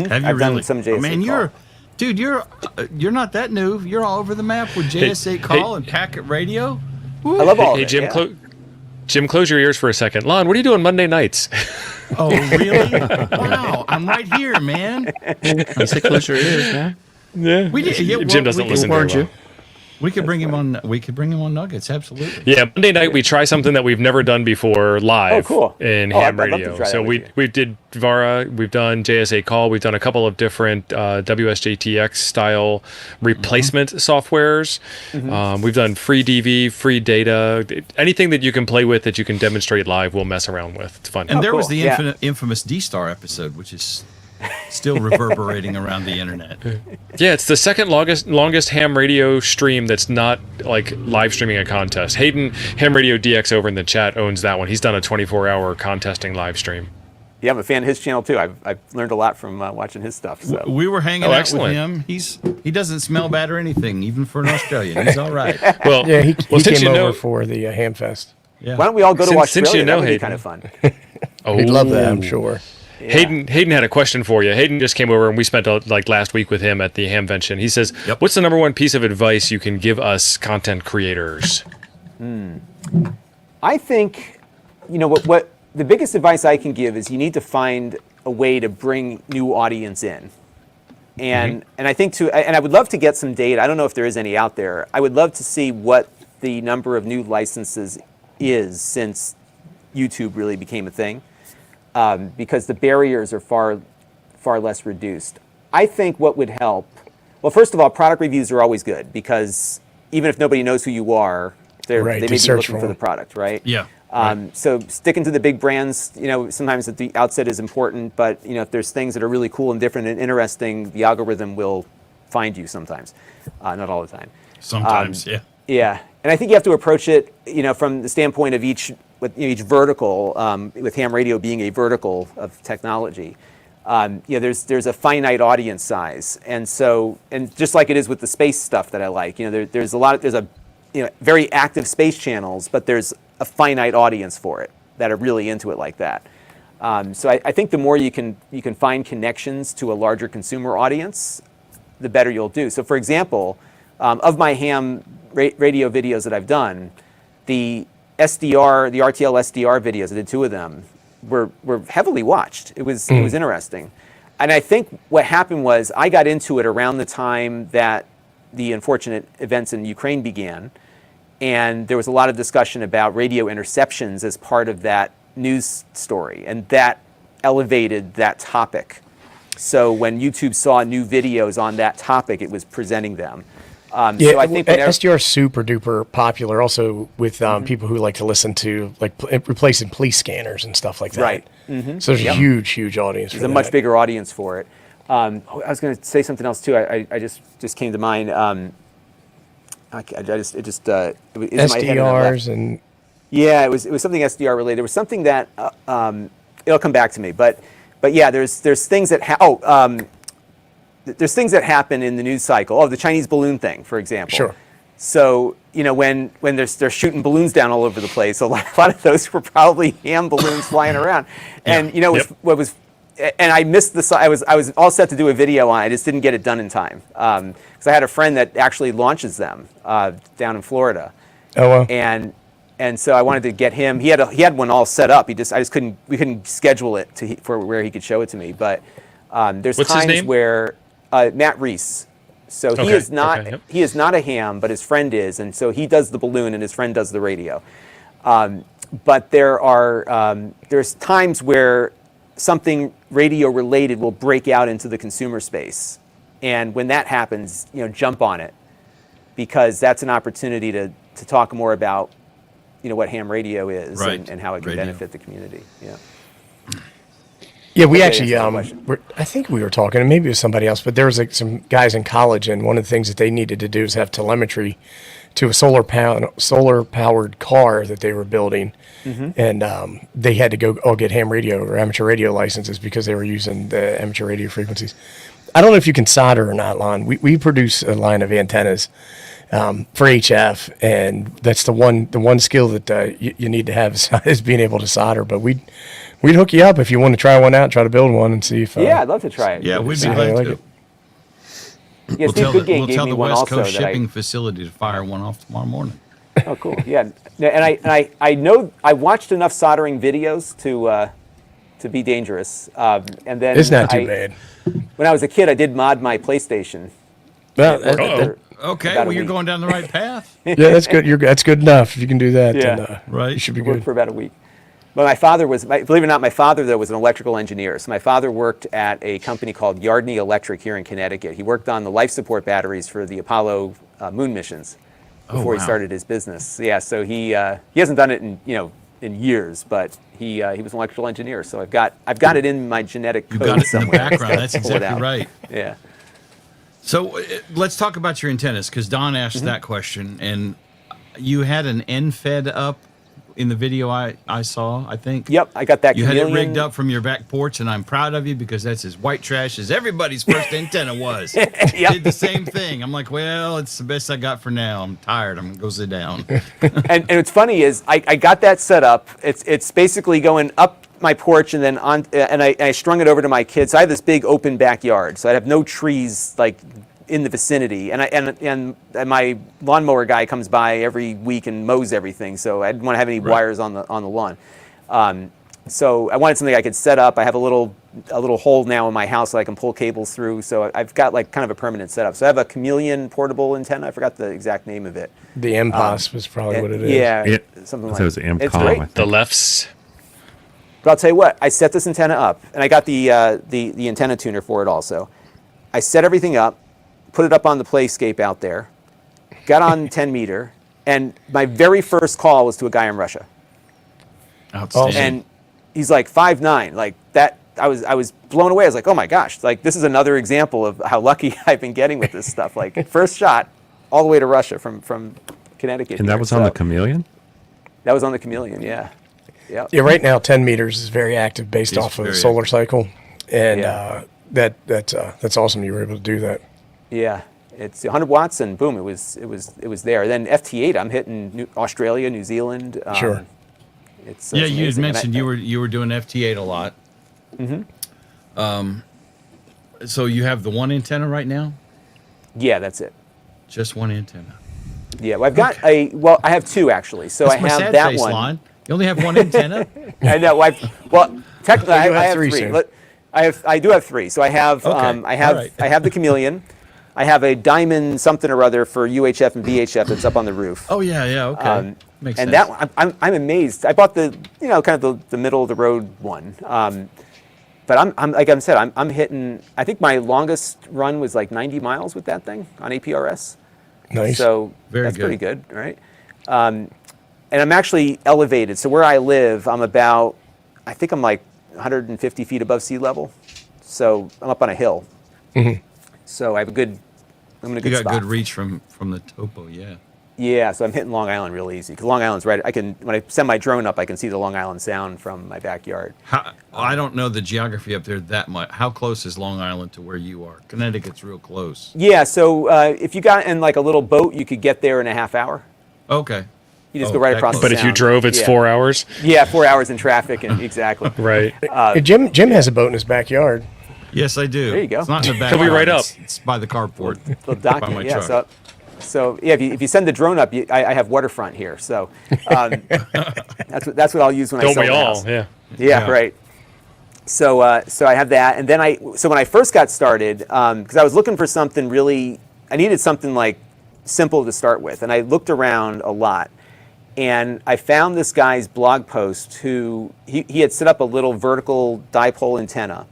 Have you I've really? done some JS8 Man, call. you're not that new. You're all over the map with JS8 call and packet radio. I love all Hey, of it. Jim, yeah. Jim, close your ears for a second. Lon, what are you doing Monday nights? Oh, really? Wow, I'm right here, man. You said close your ears, man. Yeah. We did. Yeah, Jim doesn't listen very well. We could bring him on. We could bring him on Nuggets. Absolutely. Yeah, Monday night we try something that we've never done before live Oh, cool. in Oh, ham I'd love to radio. try So that with we did Vara, we've done JSA call, we've done a couple of different WSJTX style replacement softwares. We've done free DV, free data, anything that you can play with that you can demonstrate live. We'll mess around with. It's fun. And there was cool. the Yeah. infamous D-Star episode, which is still reverberating around the internet. Yeah, it's the second longest ham radio stream that's not like live streaming a contest. Hayden, Ham Radio DX over in the chat, owns that one. He's done a 24-hour contesting live stream. Yeah, I'm a fan of his channel too. I've learned a lot from watching his stuff. So We were hanging Oh, out excellent. with him. He doesn't smell bad or anything, even for an Australian. He's all right. Well, Yeah, he since came you over know, for the Ham Fest. Yeah. why don't we all go to Since Australia? you know That would be Hayden. kind of fun. He'd love that, I'm sure. Hayden had a question for you. Hayden just came over and we spent like last week with him at the Hamvention. He says, Yep. "What's the number one piece of advice you can give us content creators?" I think, what the biggest advice I can give is you need to find a way to bring new audience in. And I think and I would love to get some data. I don't know if there is any out there. I would love to see what the number of new licenses is since YouTube really became a thing, because the barriers are far less reduced. I think what would help, well, first of all, product reviews are always good because even if nobody knows who you are, they Right, may to be search looking for for the them. product, right? Yeah. So sticking to the big brands, sometimes at the outset is important, but if there's things that are really cool and different and interesting, the algorithm will find you sometimes, not all the time. Sometimes, yeah. Yeah, and I think you have to approach it, from the standpoint of each vertical, with ham radio being a vertical of technology. There's a finite audience size, and just like it is with the space stuff that I like, there's very active space channels, but there's a finite audience for it that are really into it like that. So I think the more you can find connections to a larger consumer audience, the better you'll do. So for example, of my ham radio videos that I've done, the RTL SDR videos, I did 2 of them, were heavily watched. It was interesting. And I think what happened was I got into it around the time that the unfortunate events in Ukraine began. And there was a lot of discussion about radio interceptions as part of that news story. And that elevated that topic. So when YouTube saw new videos on that topic, it was presenting them. Yeah, So I think whenever, SDR is super duper popular also with people who like to listen to like replacing police scanners and stuff like that. Right. So there's a huge audience. there's a much bigger audience for it. I was going to say something else too. I just came to mind. It was in my head and I left. SDRs and Yeah, it was something SDR related. There was something that it'll come back to me, but yeah, there's things that there's things that happen in the news cycle. Oh, the Chinese balloon thing, for example. Sure. So when they're shooting balloons down all over the place, a lot of those were probably ham balloons flying around, and what was. And I missed I was all set to do a video on it. I just didn't get it done in time because I had a friend that actually launches them down in Florida. oh well. And so I wanted to get him. He had one all set up. We couldn't schedule it for where he could show it to me. But there's What's his times name? where Matt Reese. So he Okay, is not okay, yep. he is not a ham, but his friend is, and so he does the balloon and his friend does the radio. But there's times where something radio related will break out into the consumer space, and when that happens, jump on it, because that's an opportunity to talk more about what ham radio is Right. and how it can Radio. benefit the community. Yeah. Yeah, we Okay, actually, answer the question. I think we were talking, and maybe it was somebody else, but there was some guys in college, and one of the things that they needed to do is have telemetry to a solar powered car that they were building, and they had to go all get ham radio or amateur radio licenses because they were using the amateur radio frequencies. I don't know if you can solder or not, Lon. We produce a line of antennas for HF, and that's the one skill that you need to have is being able to solder. But we'd hook you up if you want to try one out, try to build one, and see if Yeah, I'd love to try it. Yeah, we'd be See how glad you like to. it. Yeah, Steve Goodgame We'll gave tell me the one West also Coast that I. shipping facility to fire one off tomorrow morning. Oh, cool. Yeah, and I know I watched enough soldering videos to be dangerous. And then It's not too bad. When I was a kid, I did mod my PlayStation. Well, Okay, About a well, you're week. going down the right path, yeah, that's good. That's good enough. If you can do that, then Yeah. right? you should be Worked good. for about a week. But my father believe it or not, my father though was an electrical engineer. So my father worked at a company called Yardney Electric here in Connecticut. He worked on the life support batteries for the Apollo moon missions before he wow. started his business. Yeah, so he hasn't done it in years, but he was an electrical engineer. So I've got it in my genetic You code got it in the somewhere. background. That's Pull it exactly out. right. Yeah. So let's talk about your antennas, because Don asked that question, and you had an end fed up in the video I saw, I think. Yep, I got that. You had it chameleon. rigged up from your back porch, and I'm proud of you because that's as white trash as everybody's first antenna was. Did the same thing. I'm like, well, it's the best I got for now. I'm tired. I'm gonna go sit down. And what's funny is I got that set up. It's basically going up my porch and then on, and I strung it over to my kids. So I have this big open backyard, so I have no trees like in the vicinity. And my lawnmower guy comes by every week and mows everything. So I didn't want to have any wires on the lawn. So I wanted something I could set up. I have a little hole now in my house so I can pull cables through. So I've got like kind of a permanent setup. So I have a chameleon portable antenna. I forgot the exact name of it. The MPOS was probably what it is. Yeah, Yeah. something I like thought it was that. AMCOM, It's I great. think. The lefts. But I'll tell you what, I set this antenna up, and I got the antenna tuner for it also. I set everything up, put it up on the playscape out there, got on 10 meter, and my very first call was to a guy in Russia. Outstanding. And he's like 5'9", like that. I was blown away. I was like, oh my gosh, like this is another example of how lucky I've been getting with this stuff. Like first shot, all the way to Russia from Connecticut. And that here. was on the So, Chameleon? That was on the chameleon, yeah. Yep. Yeah, right now 10 meters is very active based It's off of the very solar cycle, and Yeah. that's awesome. You were able to do that. Yeah, it's 100 watts, and boom, it was there. Then FT8, I'm hitting Australia, New Zealand. Sure. It's yeah, it's you had amazing. And mentioned you were doing FT8 a lot. So you have the one antenna right now? Yeah, that's it. Just one antenna. Yeah, well, I've got I have two actually. So That's I my have sad that face one. line. You only have one antenna? I know. Technically, I have have three three. soon. I do have three. So I have Okay, I have all right. I have the chameleon. I have a diamond something or other for UHF and VHF that's up on the roof. Oh yeah, okay. Makes And sense. that one, I'm amazed. I bought the kind of the middle of the road one. But I'm like I said, I'm hitting. I think my longest run was like 90 miles with that thing on APRS. Nice. So Very that's good. pretty good, right? And I'm actually elevated. So where I live, I think I'm like 150 feet above sea level. So I'm up on a hill. So I'm in a You good got spot. good reach from the topo, yeah. Yeah, so I'm hitting Long Island real easy. Because Long Island's right, when I send my drone up, I can see the Long Island Sound from my backyard. I don't know the geography up there that much. How close is Long Island to where you are? Connecticut's real close. Yeah, so if you got in like a little boat, you could get there in a half hour. Okay. You just go right that across close. the But if you Sound. drove, it's Yeah. 4 hours. Yeah, 4 hours in traffic, and exactly. Right. Jim has a boat in his backyard. Yes, I do. There you go. It's not in the back. He'll be right up. It's by the carport. The dock, by my yeah. truck. So yeah, if you send the drone up, I have waterfront here, so that's what I'll use when I Don't sell we the all? house. Yeah. Yeah, right. So I have that, and then when I first got started, because I was looking for something really, I needed something like simple to start with, and I looked around a lot, and I found this guy's blog post who he had set up a little vertical dipole antenna,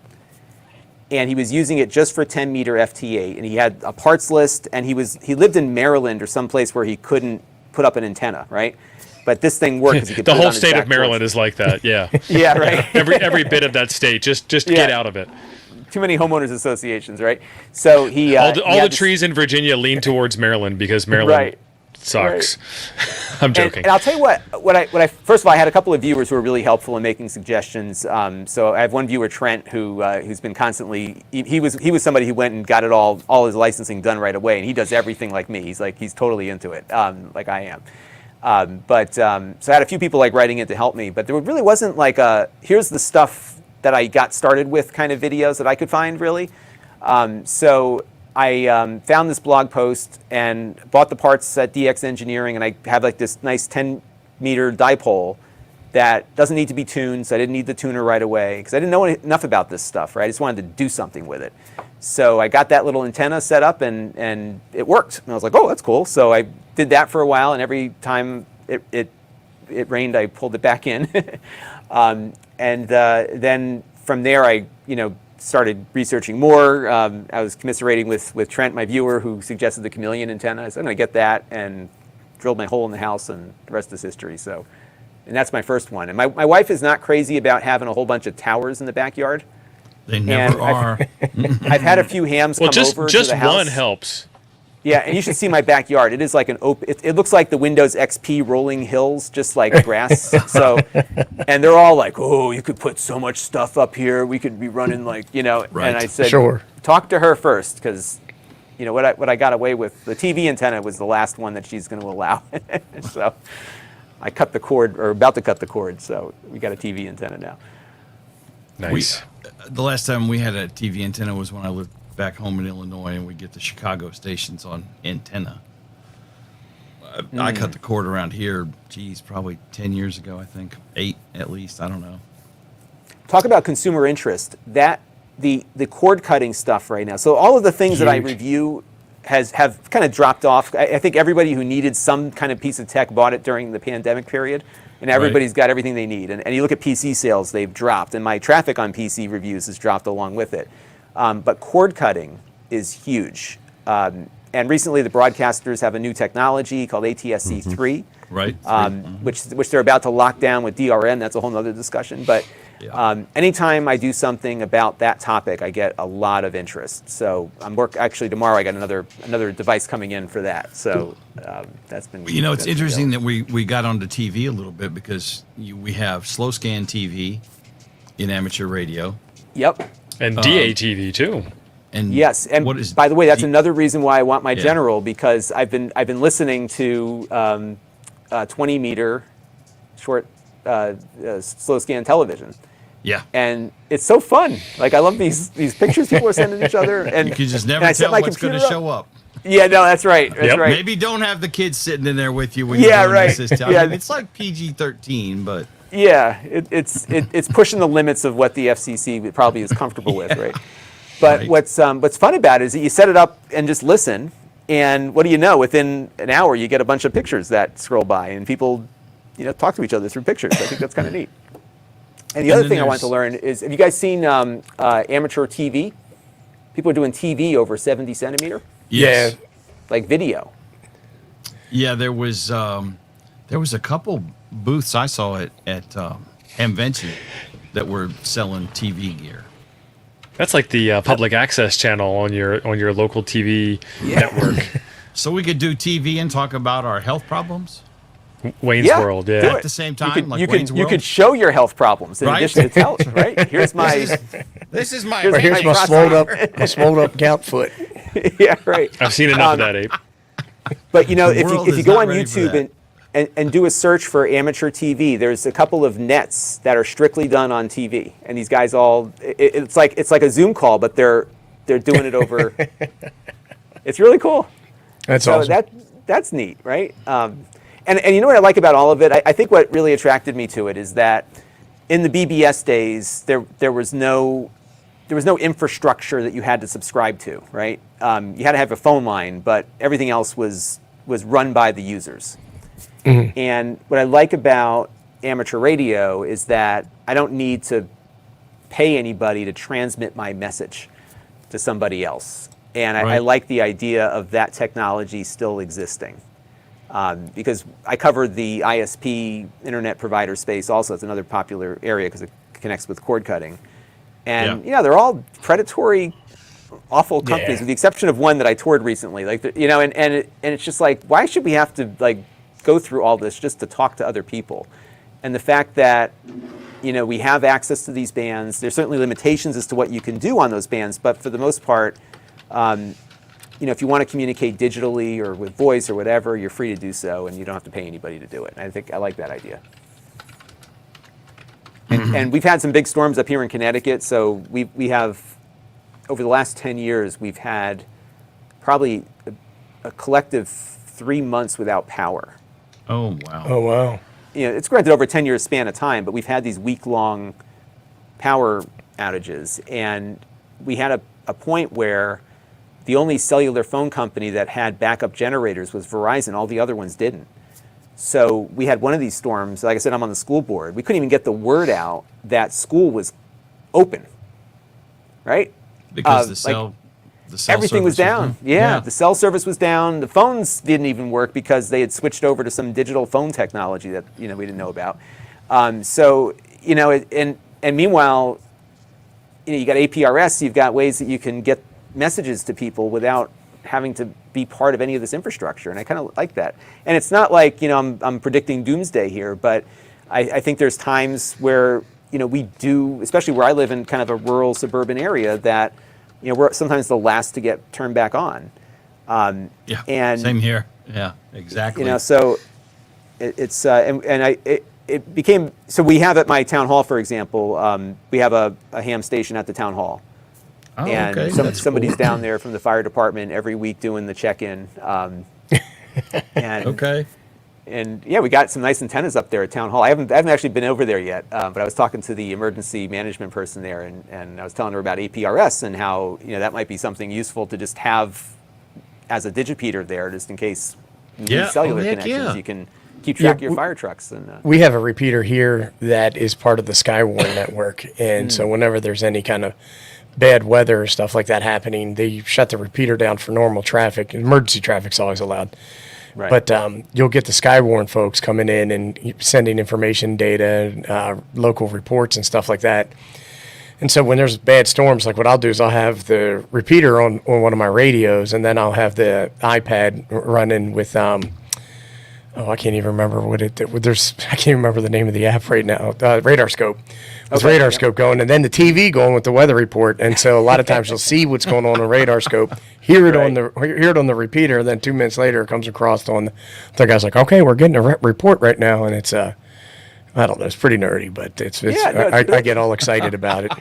and he was using it just for 10 meter FT8, and he had a parts list, and he lived in Maryland or someplace where he couldn't put up an antenna, right? But this thing worked because he could The put it whole on his state back of Maryland porch. is like that. Yeah. Yeah, right. every bit of that state. Just Yeah. get out of it. Too many homeowners associations, right? So he All he the had this- trees in Virginia lean towards Maryland because Maryland Right. sucks. I'm joking. And I'll tell you what I first of all, I had a couple of viewers who were really helpful in making suggestions. So I have one viewer, Trent, who's been constantly. He was somebody who went and got all his licensing done right away, and he does everything like me. He's totally into it, like I am. So I had a few people like writing in to help me, but there really wasn't like here's the stuff that I got started with kind of videos that I could find really. So I found this blog post and bought the parts at DX Engineering, and I have like this nice 10 meter dipole that doesn't need to be tuned, so I didn't need the tuner right away because I didn't know enough about this stuff, right? I just wanted to do something with it. So I got that little antenna set up and it worked. And I was like, oh, that's cool. So I did that for a while, and every time it rained, I pulled it back in. Then from there, I started researching more. I was commiserating with Trent, my viewer, who suggested the chameleon antenna. I said, I'm going to get that, and drilled my hole in the house, and the rest is history. So, and that's my first one. And my wife is not crazy about having a whole bunch of towers in the backyard. They never And are. I've had a few hams well, come just over to the house. one helps. Yeah, and you should see my backyard. It is like an open. It looks like the Windows XP rolling hills, just like grass. So, and they're all like, "Oh, you could put so much stuff up here. We could be running like, Right. And I said, Sure. talk to her first, because, what I got away with, the TV antenna was the last one that she's going to allow. So, I cut the cord, or about to cut the cord. So we got a TV antenna now. Nice. The last time we had a TV antenna was when I lived back home in Illinois, and we get the Chicago stations on antenna. I cut the cord around here, probably 10 years ago, I think. 8 at least, I don't know. Talk about consumer interest. That the cord cutting stuff right now. So all of the things that I Huge. review have kind of dropped off. I think everybody who needed some kind of piece of tech bought it during the pandemic period, and everybody's got everything they need. And you look at PC sales, they've dropped, and my traffic on PC reviews has dropped along with it. But cord cutting is huge. And recently the broadcasters have a new technology called ATSC3, Right? which they're about to lock down with DRM. That's a whole other discussion. But anytime I do something about that topic, I get a lot of interest. So actually tomorrow I got another device coming in for that. So that's been. It's that's interesting that we got onto TV a little bit because we have slow scan TV in amateur radio. Yep. And DATV too. And Yes, and what is by the way, that's D- another reason why I want my Yeah. general, because I've been listening to 20 meter short slow scan television, Yeah. and it's so fun. Like I love these pictures people are sending each other, and You can just and never I set tell my what's going to computer show up. Yeah, no, that's right. That's Yep. right. Maybe don't have the kids sitting in there with you when Yeah, you're doing right. this. I Yeah. mean, it's like PG-13, but Yeah, it's pushing the limits of what the FCC probably is comfortable with, right? But Right. what's fun about it is that you set it up and just listen, and what do you know? Within an hour, you get a bunch of pictures that scroll by, and people, talk to each other through pictures. I think that's kind of neat. And the other then thing I want to there's- learn is, have you guys seen amateur TV? People are doing TV over 70 centimeter, yes. like video. Yeah, there was a couple booths I saw at Hamvention that were selling TV gear. That's like the public access channel on your local TV network. So we could do TV and talk about our health problems Wayne's Yeah, World, do yeah. at the same time, You could show your health problems in Right? addition to tell it, right? Here's my This is my. Here's Here's my swelled up gout foot. yeah, right. I've seen enough of that, Abe. But you know, The if world you is go not on ready for YouTube and do a search for amateur TV, there's a couple of nets that are strictly done on TV, and these guys it's like a Zoom call, but they're doing it over. It's really cool. That's So awesome. that's neat, right? And you know what I like about all of it? I think what really attracted me to it is that in the BBS days, there was no infrastructure that you had to subscribe to, right? You had to have a phone line, but everything else was run by the users. Mm-hmm. And what I like about amateur radio is that I don't need to pay anybody to transmit my message to somebody else. And I Right. like the idea of that technology still existing. Because I covered the ISP internet provider space also. It's another popular area because it connects with cord cutting. And, they're all predatory, awful companies, Yeah. with the exception of one that I toured recently. Like, and it's just like, why should we have to go through all this just to talk to other people? And the fact that, we have access to these bands, there's certainly limitations as to what you can do on those bands, but for the most part, if you want to communicate digitally or with voice or whatever, you're free to do so, and you don't have to pay anybody to do it. And I like that idea. And we've had some big storms up here in Connecticut, so we have, over the last 10 years, we've had probably a collective 3 months without power. Oh wow. Oh wow. It's granted over a 10-year span of time, but we've had these week-long power outages, and we had a point where the only cellular phone company that had backup generators was Verizon. All the other ones didn't. So we had one of these storms. Like I said, I'm on the school board. We couldn't even get the word out that school was open, right? Because the cell Everything was service down. Yeah, the cell service was down. The phones didn't even work because they had switched over to some digital phone technology that we didn't know about. And meanwhile, you got APRS. You've got ways that you can get messages to people without having to be part of any of this infrastructure, and I kind of like that. And it's not like I'm predicting doomsday here, but I think there's times where we do, especially where I live in kind of a rural suburban area, that we're sometimes the last to get turned back on. Yeah. And same here. Yeah. Exactly. so it became, so we have at my town hall, for example, we have a ham station at the town hall. Oh, And okay. That's somebody's cool. down there from the fire department every week doing the check-in. And Okay. And yeah, we got some nice antennas up there at town hall. I haven't actually been over there yet, but I was talking to the emergency management person there, and I was telling her about APRS and how that might be something useful to just have as a digipeater there, just in case you Yeah. need cellular Oh, heck connections. yeah. You can keep track of Yeah, your fire trucks. And We have a repeater here that is part of the Skywarn network, and so whenever there's any kind of bad weather or stuff like that happening, they shut the repeater down for normal traffic. Emergency traffic's always allowed. right. But you'll get the Skywarn folks coming in and sending information, data, local reports and stuff like that. And so when there's bad storms, like what I'll do is I'll have the repeater on one of my radios, and then I'll have the iPad running with I can't even remember I can't remember the name of the app right now. Radar Scope. With Okay, Radar yep. Scope going, and then the TV going with the weather report. And so a lot of times you'll see what's going on Radar Scope, hear it on the repeater, and then 2 minutes later it comes across on the guy's like, okay, we're getting a report right now, and it's I don't know, it's pretty nerdy, but I get all excited about it.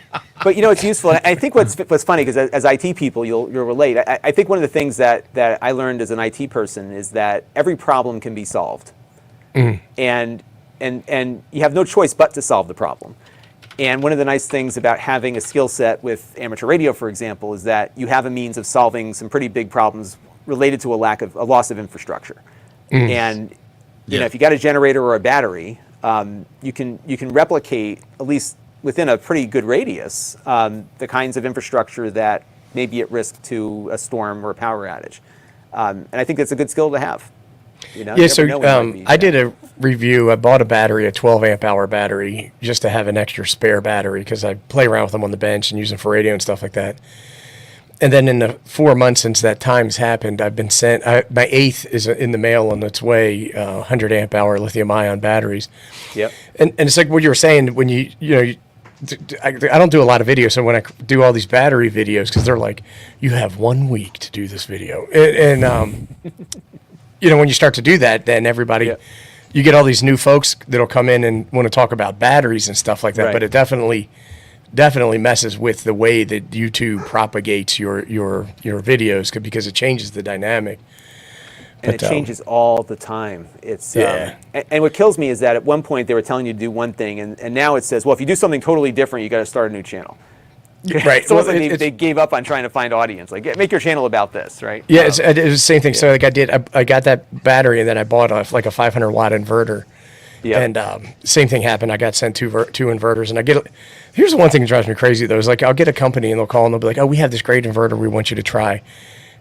But it's useful. And I think what's funny, because as IT people, you'll relate. I think one of the things that I learned as an IT person is that every problem can be solved, and you have no choice but to solve the problem. And one of the nice things about having a skill set with amateur radio, for example, is that you have a means of solving some pretty big problems related to a loss of infrastructure. And if you got a generator or a battery, you can replicate, at least within a pretty good radius, the kinds of infrastructure that may be at risk to a storm or a power outage. And I think that's a good skill to have. You know, Yeah, you so never know when it might be, I did a review. I bought a battery, a 12 amp hour battery, just to have an extra spare battery because I play around with them on the bench and use them for radio and stuff like that. And then in the 4 months since that time's happened, I've been sent, my eighth is in the mail on its way, 100 amp hour lithium ion batteries. Yep. And it's like what you were saying when I don't do a lot of videos, so when I do all these battery videos, because they're like, you have 1 week to do this video, and when you start to do that, then everybody, Yep. you get all these new folks that'll come in and want to talk about batteries and stuff like that. Right. But it definitely messes with the way that YouTube propagates your videos because it changes the dynamic. And But, it changes all the time. It's Yeah. and what kills me is that at one point they were telling you to do one thing, and now it says, well, if you do something totally different, you got to start a new channel. Right. It's almost Well, like they gave up on trying to find audience. Like, make your channel about this, right? Yeah, it's the same thing. So like I got that battery and then I bought like a 500 watt inverter. Yeah. And same thing happened. I got sent two inverters, and here's the one thing that drives me crazy though is like I'll get a company and they'll call and they'll be like, oh, we have this great inverter we want you to try.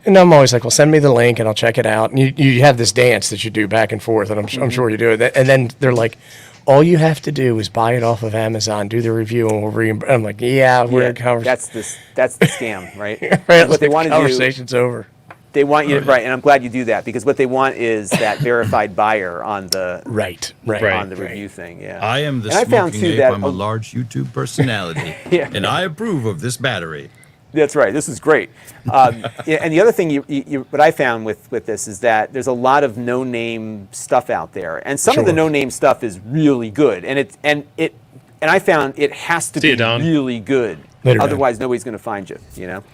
And I'm always like, well, send me the link and I'll check it out. And you have this dance that you do back and forth, and I'm sure you do it. And then they're like, all you have to do is buy it off of Amazon, do the review, and we'll reimburse. I'm like, we're in conversation. That's the scam, right? Right, What they want to do, conversation's over. they want you right, and I'm glad you do that because what they want is that verified buyer on the Right. on the review thing. Yeah. I am the And I found, smoking too, ape. that I'm a large YouTube personality, Yeah. and I approve of this battery. That's right. This is great. Yeah, and the other thing what I found with this is that there's a lot of no-name stuff out there, and some of the Sure. no-name stuff is really good, and I found it has to See be you, Don. really good. Later, Don. Otherwise, nobody's going to find you. You know.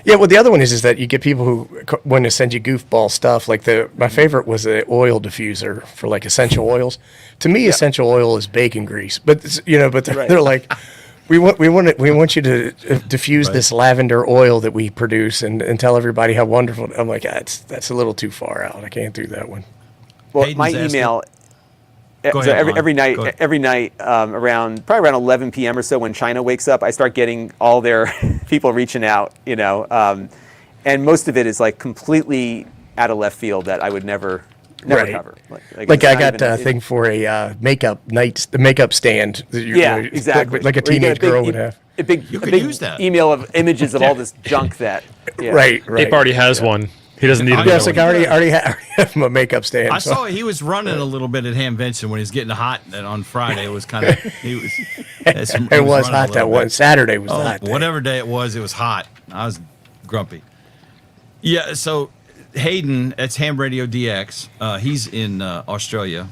Yeah, well, the other one is that you get people who want to send you goofball stuff. Like my favorite was the oil diffuser for like essential oils. To me, essential oil is bacon grease, but Right. they're like, we want you to diffuse this lavender oil that we produce and tell everybody how wonderful. I'm like, that's a little too far out. I can't do that one. Well, Hayden's my asking- email. Go So ahead, Lon. every Go ahead. night, around 11 p.m. or so, when China wakes up, I start getting all their people reaching out. And most of it is like completely out of left field that I would never Right. cover. Like it's I not got even- a thing for a the makeup stand. That Yeah, exactly. Like a Where you get teenage girl would have. A big could big use that. email of images of all this junk that. Yeah. Right. Ape already has one. He doesn't need Yeah, another Yeah, it's like one. I already have my makeup stand. I so- saw he was running a little bit at Hamvention when he was getting hot on Friday. It was kind of he was. It was hot that one. Saturday was the hot day. Whatever day it was hot. I was grumpy. Yeah. So Hayden, that's Ham Radio DX. He's in Australia.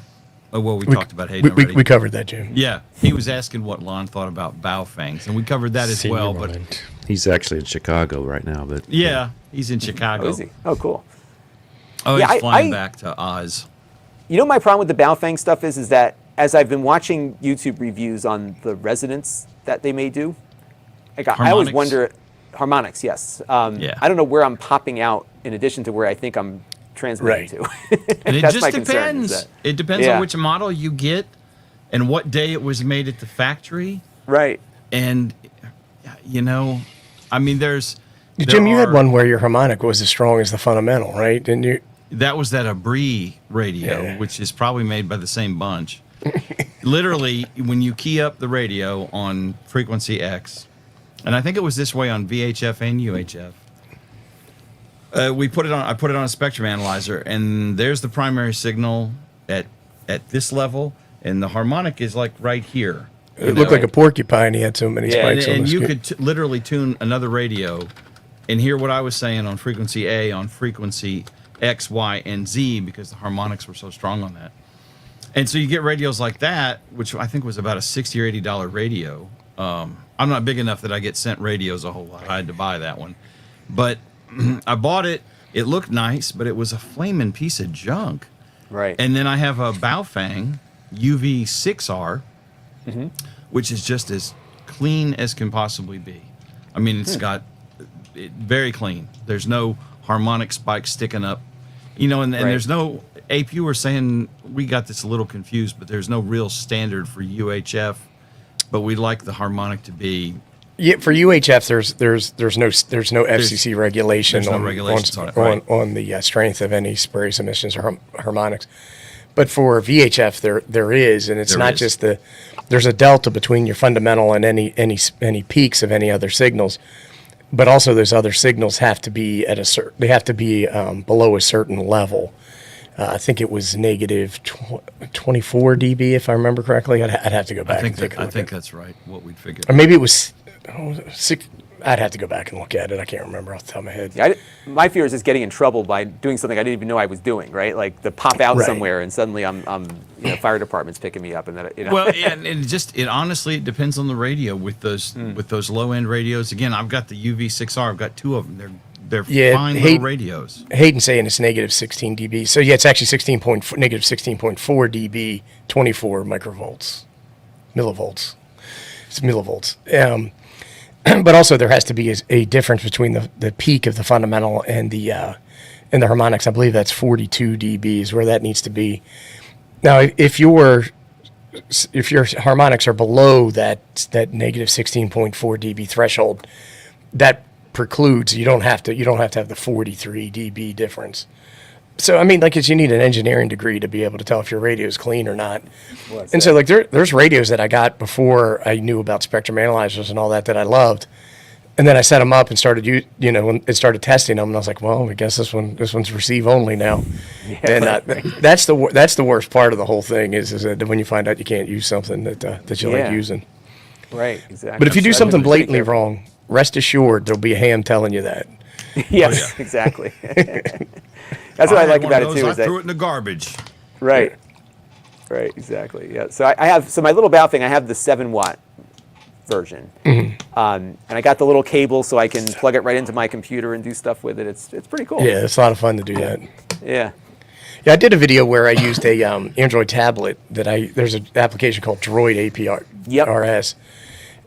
Well, we talked about Hayden already. We covered that, Jim. Yeah, he was asking what Lon thought about bow fangs, and we covered that as Senior well. But moment. He's actually in Chicago right now, but yeah, he's in Chicago. Oh, is he? Oh, cool. Oh, Yeah, he's flying I- back to Oz. You know, my problem with the Baofeng stuff is that as I've been watching YouTube reviews on the resonance that they may do, like I always Harmonics? wonder, harmonics, yes. Yeah. I don't know where I'm popping out in addition to where I think I'm transmitting to. And it That's just my concern, is depends. that- It depends Yeah. on which model you get and what day it was made at the factory. Right. And I mean, Jim, you had are- one where your harmonic was as strong as the fundamental, right? Didn't you? That was that Abri radio, Yeah. which is probably made by the same bunch. Literally, when you key up the radio on frequency X, and I think it was this way on VHF and UHF. I put it on a spectrum analyzer, and there's the primary signal at this level, and the harmonic is like right here. It looked like a porcupine. He had so many Yeah, spikes on And the you screen. could literally tune another radio and hear what I was saying on frequency A, on frequency X, Y, and Z, because the harmonics were so strong on that. And so you get radios like that, which I think was about a $60 or $80 radio. I'm not big enough that I get sent radios a whole lot. I had to buy that one. But I bought it. It looked nice, but it was a flaming piece of junk. Right. And then I have a Baofeng UV6R, which is just as clean as can possibly be. I mean, it's got very clean. There's no harmonic spikes sticking up, and Right. there's no. Ape, you were saying we got this a little confused, but there's no real standard for UHF. But we like the harmonic to be Yeah, for UHF, there's no FCC regulation there's no regulations on it, right. on the strength of any spurious emissions or harmonics. But for VHF, there is, and it's There not is. just there's a delta between your fundamental and any peaks of any other signals, but also those other signals have to be they have to be below a certain level. I think it was negative 24 dB, if I remember correctly. I'd have to go back. I think and take a I look think at that's right. What we'd figured. or maybe it was 6. I'd have to go back and look at it. I can't remember off the top of my head. Yeah, my fear is just getting in trouble by doing something I didn't even know I was doing, right? Like the pop out Right. somewhere and suddenly I'm fire department's picking me up and that, Well, and it honestly it depends on the radio with those low end radios. Again, I've got the UV6R. I've got 2 of them. They're Yeah, fine little radios. Hayden's saying it's negative 16 dB. So yeah, it's actually negative 16.4 dB, 24 millivolts. It's millivolts. But also there has to be a difference between the peak of the fundamental and the harmonics. I believe that's 42 dB is where that needs to be. Now, if your harmonics are below that negative 16.4 dB threshold, that precludes you don't have to have the 43 dB difference. So I mean, like, you need an engineering degree to be able to tell if your radio is clean or not. And so, like, there's radios that I got before I knew about spectrum analyzers and all that I loved, and then I set them up and started and started testing them, and I was like, well, I guess this one's receive only now. And that's the worst part of the whole thing is that when you find out you can't use something that you like using. Right, exactly. But if you do So something everybody's blatantly pretty wrong, rest assured there'll be a ham telling you that. careful. Yes, exactly. That's what I like about it too. I Is that threw it in the garbage. right, exactly. Yeah. So I have my little bow thing. I have the 7-watt version, and I got the little cable so I can plug it right into my computer and do stuff with it. It's pretty cool. Yeah, it's a lot of fun to do that. Yeah. Yeah, I did a video where I used a Android tablet there's an application called Droid APR Yep. RS,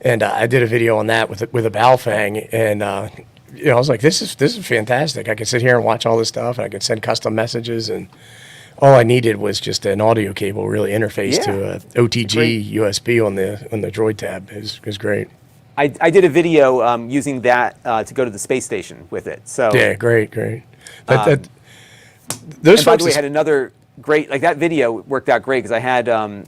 and I did a video on that with a Baofeng, and I was like, this is fantastic. I can sit here and watch all this stuff, and I can send custom messages, and all I needed was just an audio cable, really interface to a OTG USB on the Droid tab. It was great. I did a video using that to go to the space station with it. So Yeah, great. Those and by folks the way, I had another great, like, that video worked out great because I had I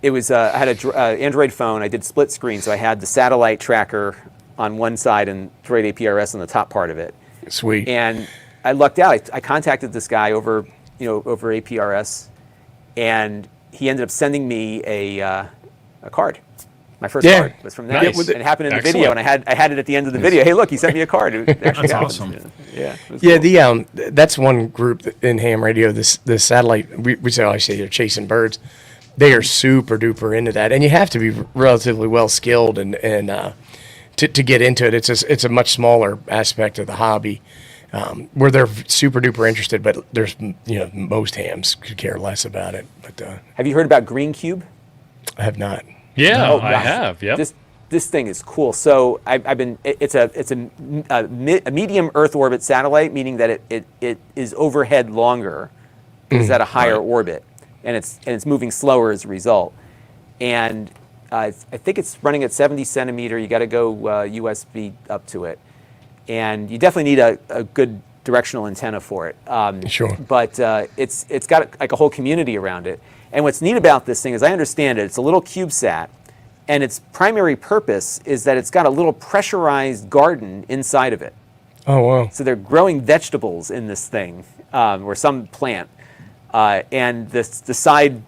had a Android phone. I did split screen, so I had the satellite tracker on one side and Droid APRS on the top part of it. sweet. And I lucked out. I contacted this guy over APRS, and he ended up sending me a card. My first card was from that. Nice. And it happened in the Excellent. video, and I had it at the end of the video. Hey, look, he sent me a card. It actually That's happened. awesome. Yeah. It was Yeah, cool. that's one group in ham radio. The satellite, we always say they're chasing birds. They are super duper into that, and you have to be relatively well skilled and to get into it. It's a much smaller aspect of the hobby where they're super duper interested, but there's most hams could care less about it. But Have you heard about Green Cube? I have not. Yeah, Oh, I gosh. have. Yep. This thing is cool. So I've been. It's a medium Earth orbit satellite, meaning that it is overhead longer, because it's at a higher orbit, and it's moving slower as a result. And I think it's running at 70 centimeter. You got to go USB up to it, and you definitely need a good directional antenna for it. Sure. But it's got like a whole community around it. And what's neat about this thing, as I understand it, it's a little CubeSat, and its primary purpose is that it's got a little pressurized garden inside of it. Oh wow. So they're growing vegetables in this thing, or some plant, and the side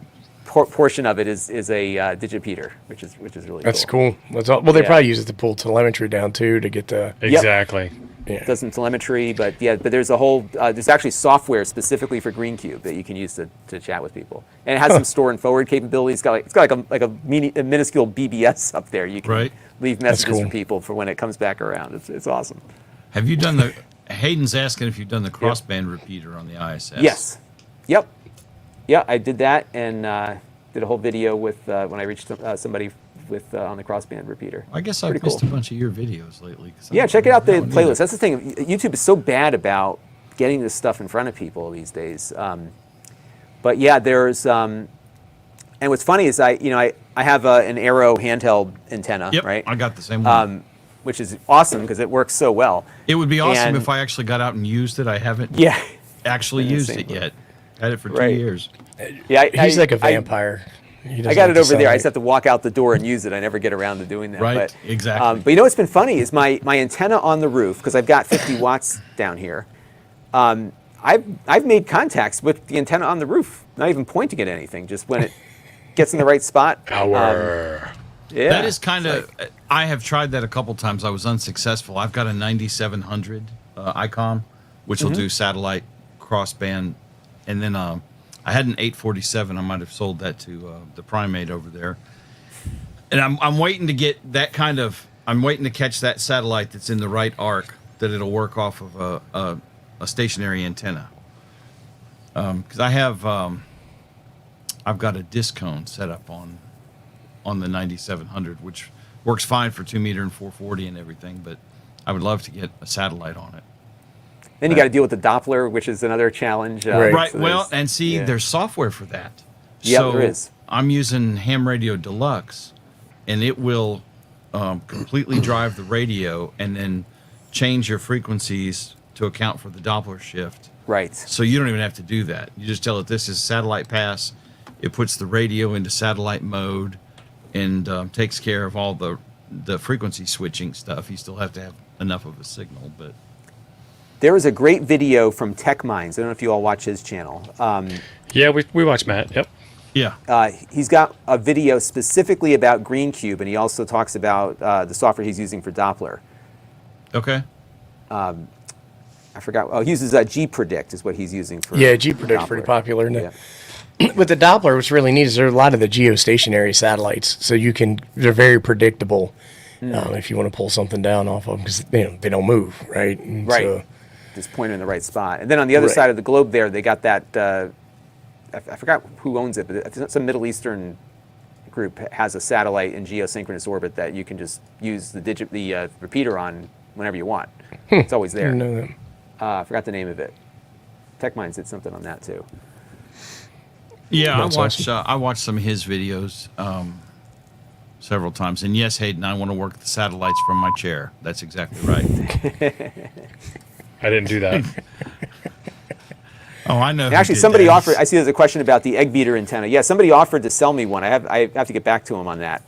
portion of it is a digipeater, which is really That's cool. cool. They Yeah. probably use it to pull telemetry down too to get the. Exactly. Yeah. Does some telemetry, but there's a whole there's actually software specifically for GreenCube that you can use to chat with people, and it has some store and forward capabilities. It's got a minuscule BBS up there. You can leave messages for cool. people for when it comes back around. It's awesome. Have you done Hayden's asking if you've done the crossband repeater on the ISS. Yes. Yep. Yeah, I did that and did a whole video with when I reached somebody with on the crossband repeater. I guess I've Pretty missed cool. a bunch of your videos lately. Yeah, check it out, the That one playlist. either. That's the thing. YouTube is so bad about getting this stuff in front of people these days. But yeah, there's and And what's funny is I have an Arrow handheld antenna, Yep, right? I got the same one. Which is awesome because it works so well. It would be awesome and- if I actually got out and used it. I haven't Yeah. actually In the used same it boat. yet. Had it for 2 Right. years. Yeah, He's like a vampire. He doesn't I got like it to over there. I sunlight. just have to walk out the door and use it. I never get around to doing that. Right, But, exactly. but you know what's been funny is my antenna on the roof, because I've got 50 watts down here. I've made contacts with the antenna on the roof, not even pointing at anything, just when it gets in the right spot. Power. Yeah. That is kind of. I have tried that a couple times. I was unsuccessful. I've got a 9700 ICOM, which will do satellite crossband, and then I had an 847. I might have sold that to the Primate over there, and I'm waiting to get that kind of. I'm waiting to catch that satellite that's in the right arc that it'll work off of a stationary antenna. Because I've got a disc cone set up on the 9700, which works fine for 2 meter and 440 and everything, but I would love to get a satellite on it. Then you got to deal with the Doppler, which is another challenge. Right. so Well, there's- and see, yeah. there's software for that. Yeah, So there is. I'm using Ham Radio Deluxe, and it will completely drive the radio and then change your frequencies to account for the Doppler shift. Right. So you don't even have to do that. You just tell it this is satellite pass. It puts the radio into satellite mode and takes care of all the frequency switching stuff. You still have to have enough of a signal, but There is a great video from Tech Minds. I don't know if you all watch his channel. Yeah, we watched Matt. Yep. yeah. He's got a video specifically about Green Cube, and he also talks about the software he's using for Doppler. Okay. I forgot. Oh, he uses G-Predict is what he's using for. Yeah, G-Predict's pretty Doppler. popular. And Yeah. with the Doppler, what's really neat is there are a lot of the geostationary satellites, so they're very predictable if you want to pull something down off of them because they don't move, right? And Right. so- Just pointed in the right spot. And then on the other Right. side of the globe there, they got that, I forgot who owns it, but some Middle Eastern group has a satellite in geosynchronous orbit that you can just use the repeater on whenever you want. It's always there. I know that. I forgot the name of it. TechMinds did something on that too. Yeah, That's awesome. I watched some of his videos several times. And yes, Hayden, I want to work the satellites from my chair. That's exactly right. I didn't do that. Oh, I know. who Actually, did somebody that. offered. I see there's a question about the egg beater antenna. Yeah, somebody offered to sell me one. I have to get back to him on that.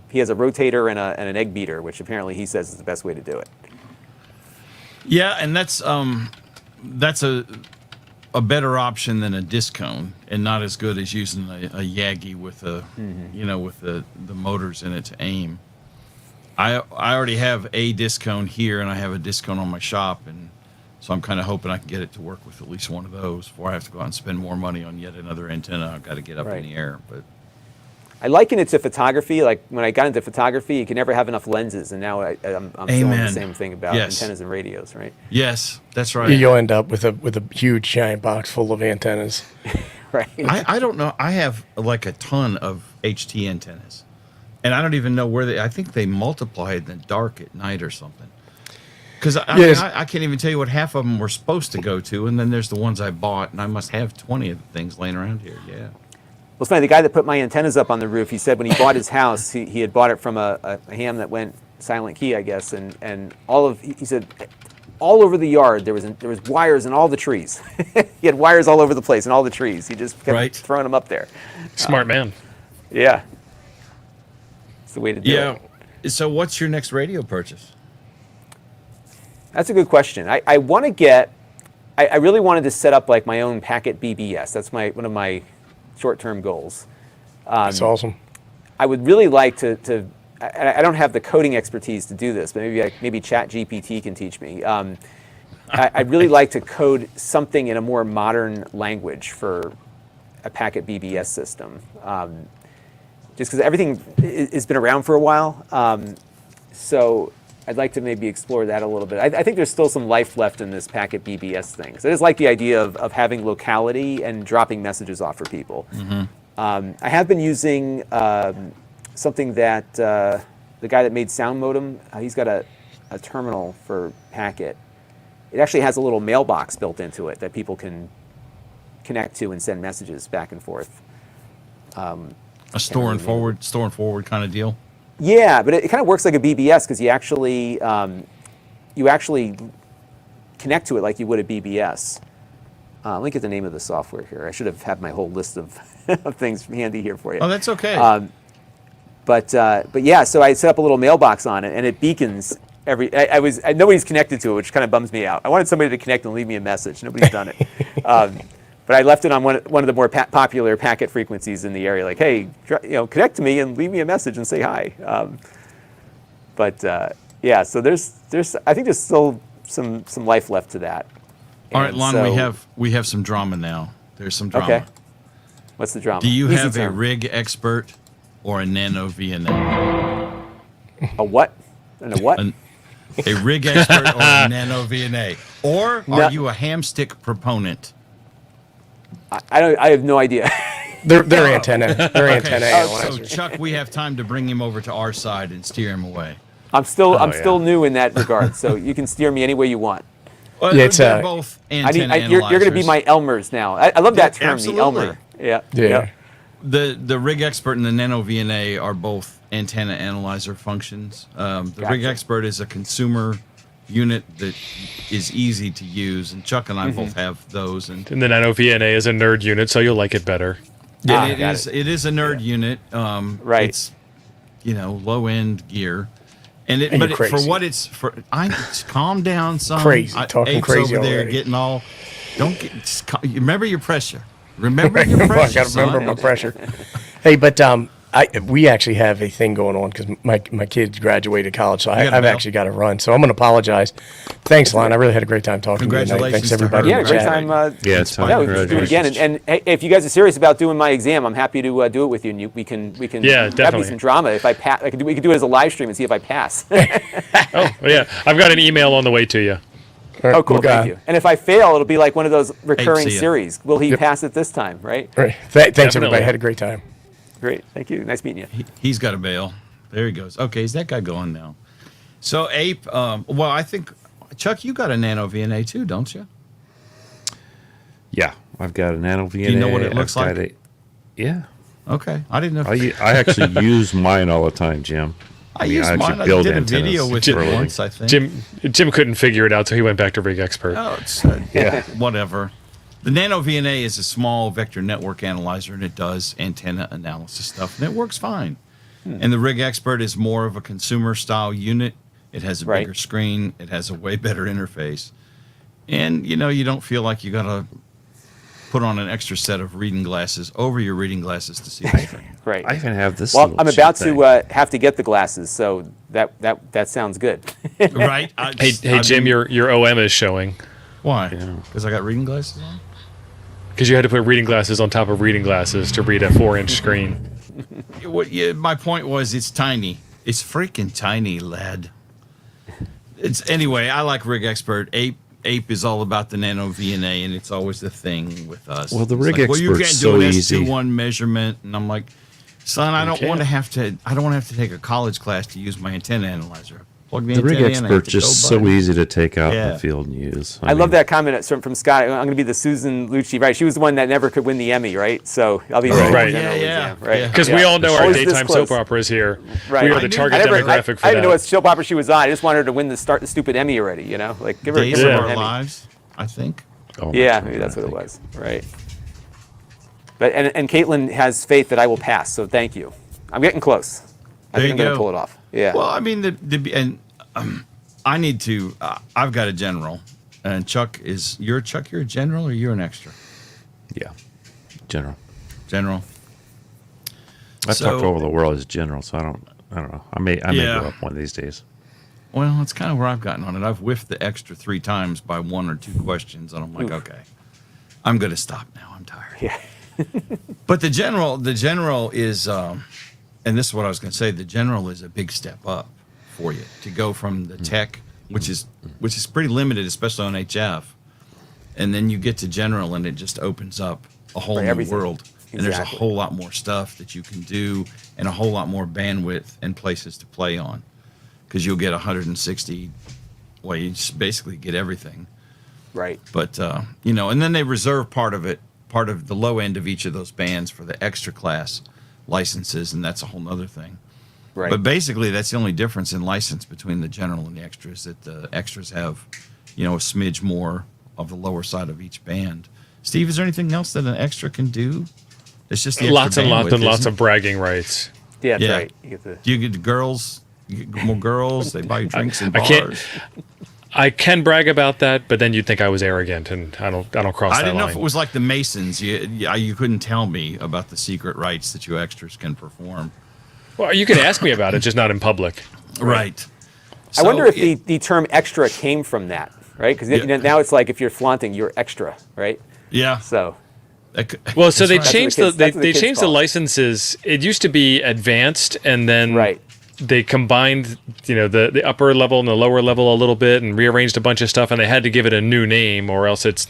He has a rotator and an egg beater, which apparently he says is the best way to do it. Yeah, and that's a better option than a disc cone, and not as good as using a Yagi with with the motors in it to aim. I already have a disc cone here, and I have a disc cone on my shop, and so I'm kind of hoping I can get it to work with at least one of those before I have to go out and spend more money on yet another antenna. I've got to get up Right. in the air, but I liken it to photography. Like when I got into photography, you can never have enough lenses, and now I'm feeling the Amen. same thing about Yes. antennas and radios, right? yes, that's right. You'll end up with a huge giant box full of antennas. Right. I don't know. I have like a ton of HT antennas, and I don't even know where I think they multiply in the dark at night or something. Because Yes. I can't even tell you what half of them were supposed to go to, and then there's the ones I bought, and I must have 20 of the things laying around here. Yeah. Well, it's funny. The guy that put my antennas up on the roof, he said when he bought his house, he had bought it from a ham that went silent key, I guess, and he said all over the yard there was wires in all the trees. He had wires all over the place in all the trees. He just kept Right. throwing them up there. Smart man. Yeah. It's the way to do Yeah. it. So what's your next radio purchase? That's a good question. I want to get. I really wanted to set up like my own packet BBS. That's one of my short-term goals. That's awesome. I would really like to. I don't have the coding expertise to do this, but maybe ChatGPT can teach me. I'd really like to code something in a more modern language for a packet BBS system. Just because everything has been around for a while, so I'd like to maybe explore that a little bit. I think there's still some life left in this packet BBS thing. So I just like the idea of having locality and dropping messages off for people. I have been using something that the guy that made Sound Modem, he's got a terminal for packet. It actually has a little mailbox built into it that people can connect to and send messages back and forth. A store and forward kind of deal. Yeah, but it kind of works like a BBS because you actually connect to it like you would a BBS. Let me get the name of the software here. I should have had my whole list of, of things handy here for you. Oh, that's okay. But yeah, so I set up a little mailbox on it, and it beacons every. Nobody's connected to it, which kind of bums me out. I wanted somebody to connect and leave me a message. Nobody's done it. But I left it on one of the more popular packet frequencies in the area, like, hey, connect to me and leave me a message and say hi. Yeah, so I think there's still some life left to that. All right, And Lon, so- we have some drama now. There's some drama. Okay. What's the drama? Do you Easy have a term. rig expert or a nano VNA? A what? And a what? A rig expert or a nano VNA? Or No. are you a hamstick proponent? I have no idea. They're antenna. They're antenna So analyzers. Chuck, we have time to bring him over to our side and steer him away. I'm still yeah. still new in that regard, so you can steer me any way you want. Well, Yeah, it's, they're both antenna You're going to be analyzers. my Elmers now. I love that term, Absolutely. the Elmer. Yeah. Yeah. The rig expert and the nano VNA are both antenna analyzer functions. The rig Gotcha. expert is a consumer unit that is easy to use, and Chuck and I both have those. And And the Nano VNA is a nerd unit, so you'll like it better. Ah, it got is it is a nerd unit. Right. It's low end gear. And And but you're for crazy. what it's for, calm down, son. Crazy, talking Ape's crazy over there, already. getting all. Don't get. Remember your pressure. Remember your I pressure. got to remember son. my pressure. Hey, but we actually have a thing going on because my kids graduated college, so got a I've bell? actually got to run. So I'm going to apologize. Thanks, Lon. I really had a great time talking to you tonight. Congratulations Thanks, to everybody. her. Yeah, in the great chat. time. Yeah, it's fine. Yeah, we can do it again. And hey, if you guys are serious about doing my exam, I'm happy to do it with you, and we can Yeah, have definitely. some drama. If I pass, we could do it as a live stream and see if I pass. Oh, yeah. I've got an email on the way to you. All right, Oh, cool. we'll go Thank on. you. And if I fail, it'll be like one of those recurring see ya. series. Will he pass it this time? Right. All right. Thanks, Definitely. everybody. Had a great time. Great. Thank you. Nice meeting you. He's got a bail. There he goes. Okay, is that guy going now? So Ape. Well, I think Chuck, you got a nano VNA too, don't you? Yeah, I've got a nano VNA. you know what it looks I've got like? Yeah, Okay, I didn't know. I actually use mine all the time, Jim. I used actually mine. I build did a antennas video with for it a living. once, I think. Jim couldn't figure it out, so he went back to Rig Expert. Oh, it's Yeah. whatever. The Nano VNA is a small vector network analyzer, and it does antenna analysis stuff, and it works fine. And the Rig Expert is more of a consumer style unit. It has a Right. bigger screen. It has a way better interface, and you don't feel like you got to put on an extra set of reading glasses over your reading glasses to see the screen. Right. I even have this. Well, little I'm about cheap thing. to have to get the glasses, so that sounds good. Right? Hey, Jim, your OM is showing why? Because I got reading glasses on. because you had to put reading glasses on top of reading glasses to read a 4-inch screen. My point was, it's tiny. It's freaking tiny, lad. It's anyway. I like Rig Expert. Ape is all about the Nano VNA, and it's always the thing with us. Well, the It's Rig like, well, you Expert's can't so do an easy. S21 measurement, and I'm like, son, I don't want to have to. I don't want to have to take a college class to use my antenna analyzer. Plug the The Rig antenna in, I hit Expert's the just go so button. easy to take out in Yeah. the field and use. I love that comment from Scott. I'm going to be the Susan Lucci, right? She was the one that never could win the Emmy, right? So I'll be Right. right. Yeah. Right. Because we all know our Always this daytime close. soap operas here. Right. We are I the knew- target I demographic for didn't know that. what soap opera she was on. I just wanted her to win the stupid Emmy already. Like give her Days an of Our Emmy. Lives, I think. Oh, Yeah, maybe that's what it was. Right. But and Caitlin has faith that I will pass. So thank you. I'm getting close. I There think you I'm going to go. pull it off. Yeah. Well, I mean, I need to. I've got a general, and Chuck is. You're a general, or you're an extra? Yeah, general. General. I've So- talked over the world as general, so I don't know. I may Yeah. go up one of these days. Well, it's kind of where I've gotten on it. I've whiffed the extra 3 times by 1 or 2 questions, and I'm like, okay, I'm going to stop now. I'm tired. Yeah. But the general is, and this is what I was going to say. The general is a big step up for you to go from the tech, which is pretty limited, especially on HF, and then you get to general, and it just opens up a whole For new everything. world. And there's a Exactly. whole lot more stuff that you can do, and a whole lot more bandwidth and places to play on, because you'll get 160. Well, you just basically get everything. Right. But and then they reserve part of the low end of each of those bands for the extra class licenses, and that's a whole nother thing. Right. But basically, that's the only difference in license between the general and the extras. That the extras have, a smidge more of the lower side of each band. Steve, is there anything else that an extra can do? It's just the Lots extra and lots bandwidth, and lots isn't of bragging rights. Yeah, that's Yeah. right. You get the, it? You get the girls, you get more girls. They buy you drinks in I can't- bars. I can brag about that, but then you'd think I was arrogant, and I don't cross I that didn't know line. if it was like the Masons. You couldn't tell me about the secret rites that you extras can perform. Well, you can ask me about it, just not in public. Right. I wonder if the term extra came from that, right? Because Yeah. now it's like if you're flaunting, you're extra, right? Yeah. So Well, so they right. changed That's what the they kids- that's what the kids changed the call it. licenses. It used to be advanced, and then right. they combined the upper level and the lower level a little bit, and rearranged a bunch of stuff, and they had to give it a new name, or else it's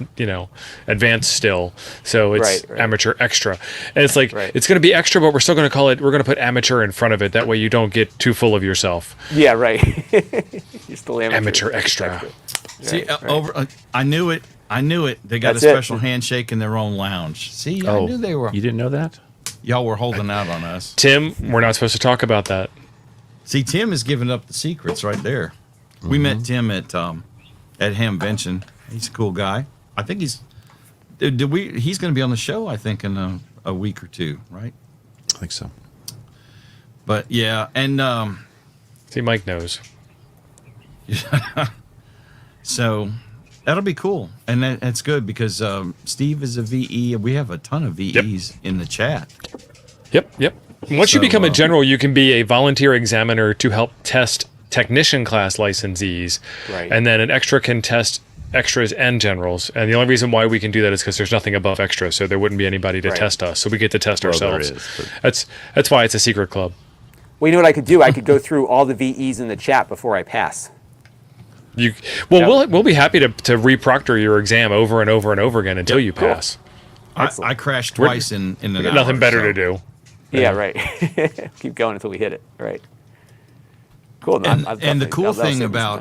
advanced still. So it's Right. amateur extra, and it's like Right. it's going to be extra, but we're still going to call it. We're going to put amateur in front of it. That way, you don't get too full of yourself. Yeah, right. You're still Amateur extra. See, Right. I knew it. They got That's a it. special handshake in their own lounge. See, I knew they were. You didn't know that? Y'all were holding out on us. Tim, we're not supposed to talk about that. See, Tim is giving up the secrets right there. We met Tim at Hamvention. He's a cool guy. I think he's going to be on the show, I think, in a week or two, right? I think so. But yeah, and See, Mike knows. so that'll be cool, and that's good because Steve is a VE. We have a ton of VEs in the chat. Yep. Once you So, become a general, you can be a volunteer examiner to help test technician class licensees. Right. And then an extra can test extras and generals. And the only reason why we can do that is because there's nothing above extra, so there wouldn't be anybody to Right. test us. So we get to test Well, there ourselves. is, but- That's why it's a secret club. Well, you know what I could do? I could go through all the VEs in the chat before I pass. We'll be happy to reproctor your exam over and over and over again until you cool. pass. Excellent. I crashed twice in an We hour. got nothing better so- to do. Yeah, right. Keep going until we hit it. Right. Cool. No, I've And the definitely- cool that'll thing save me some about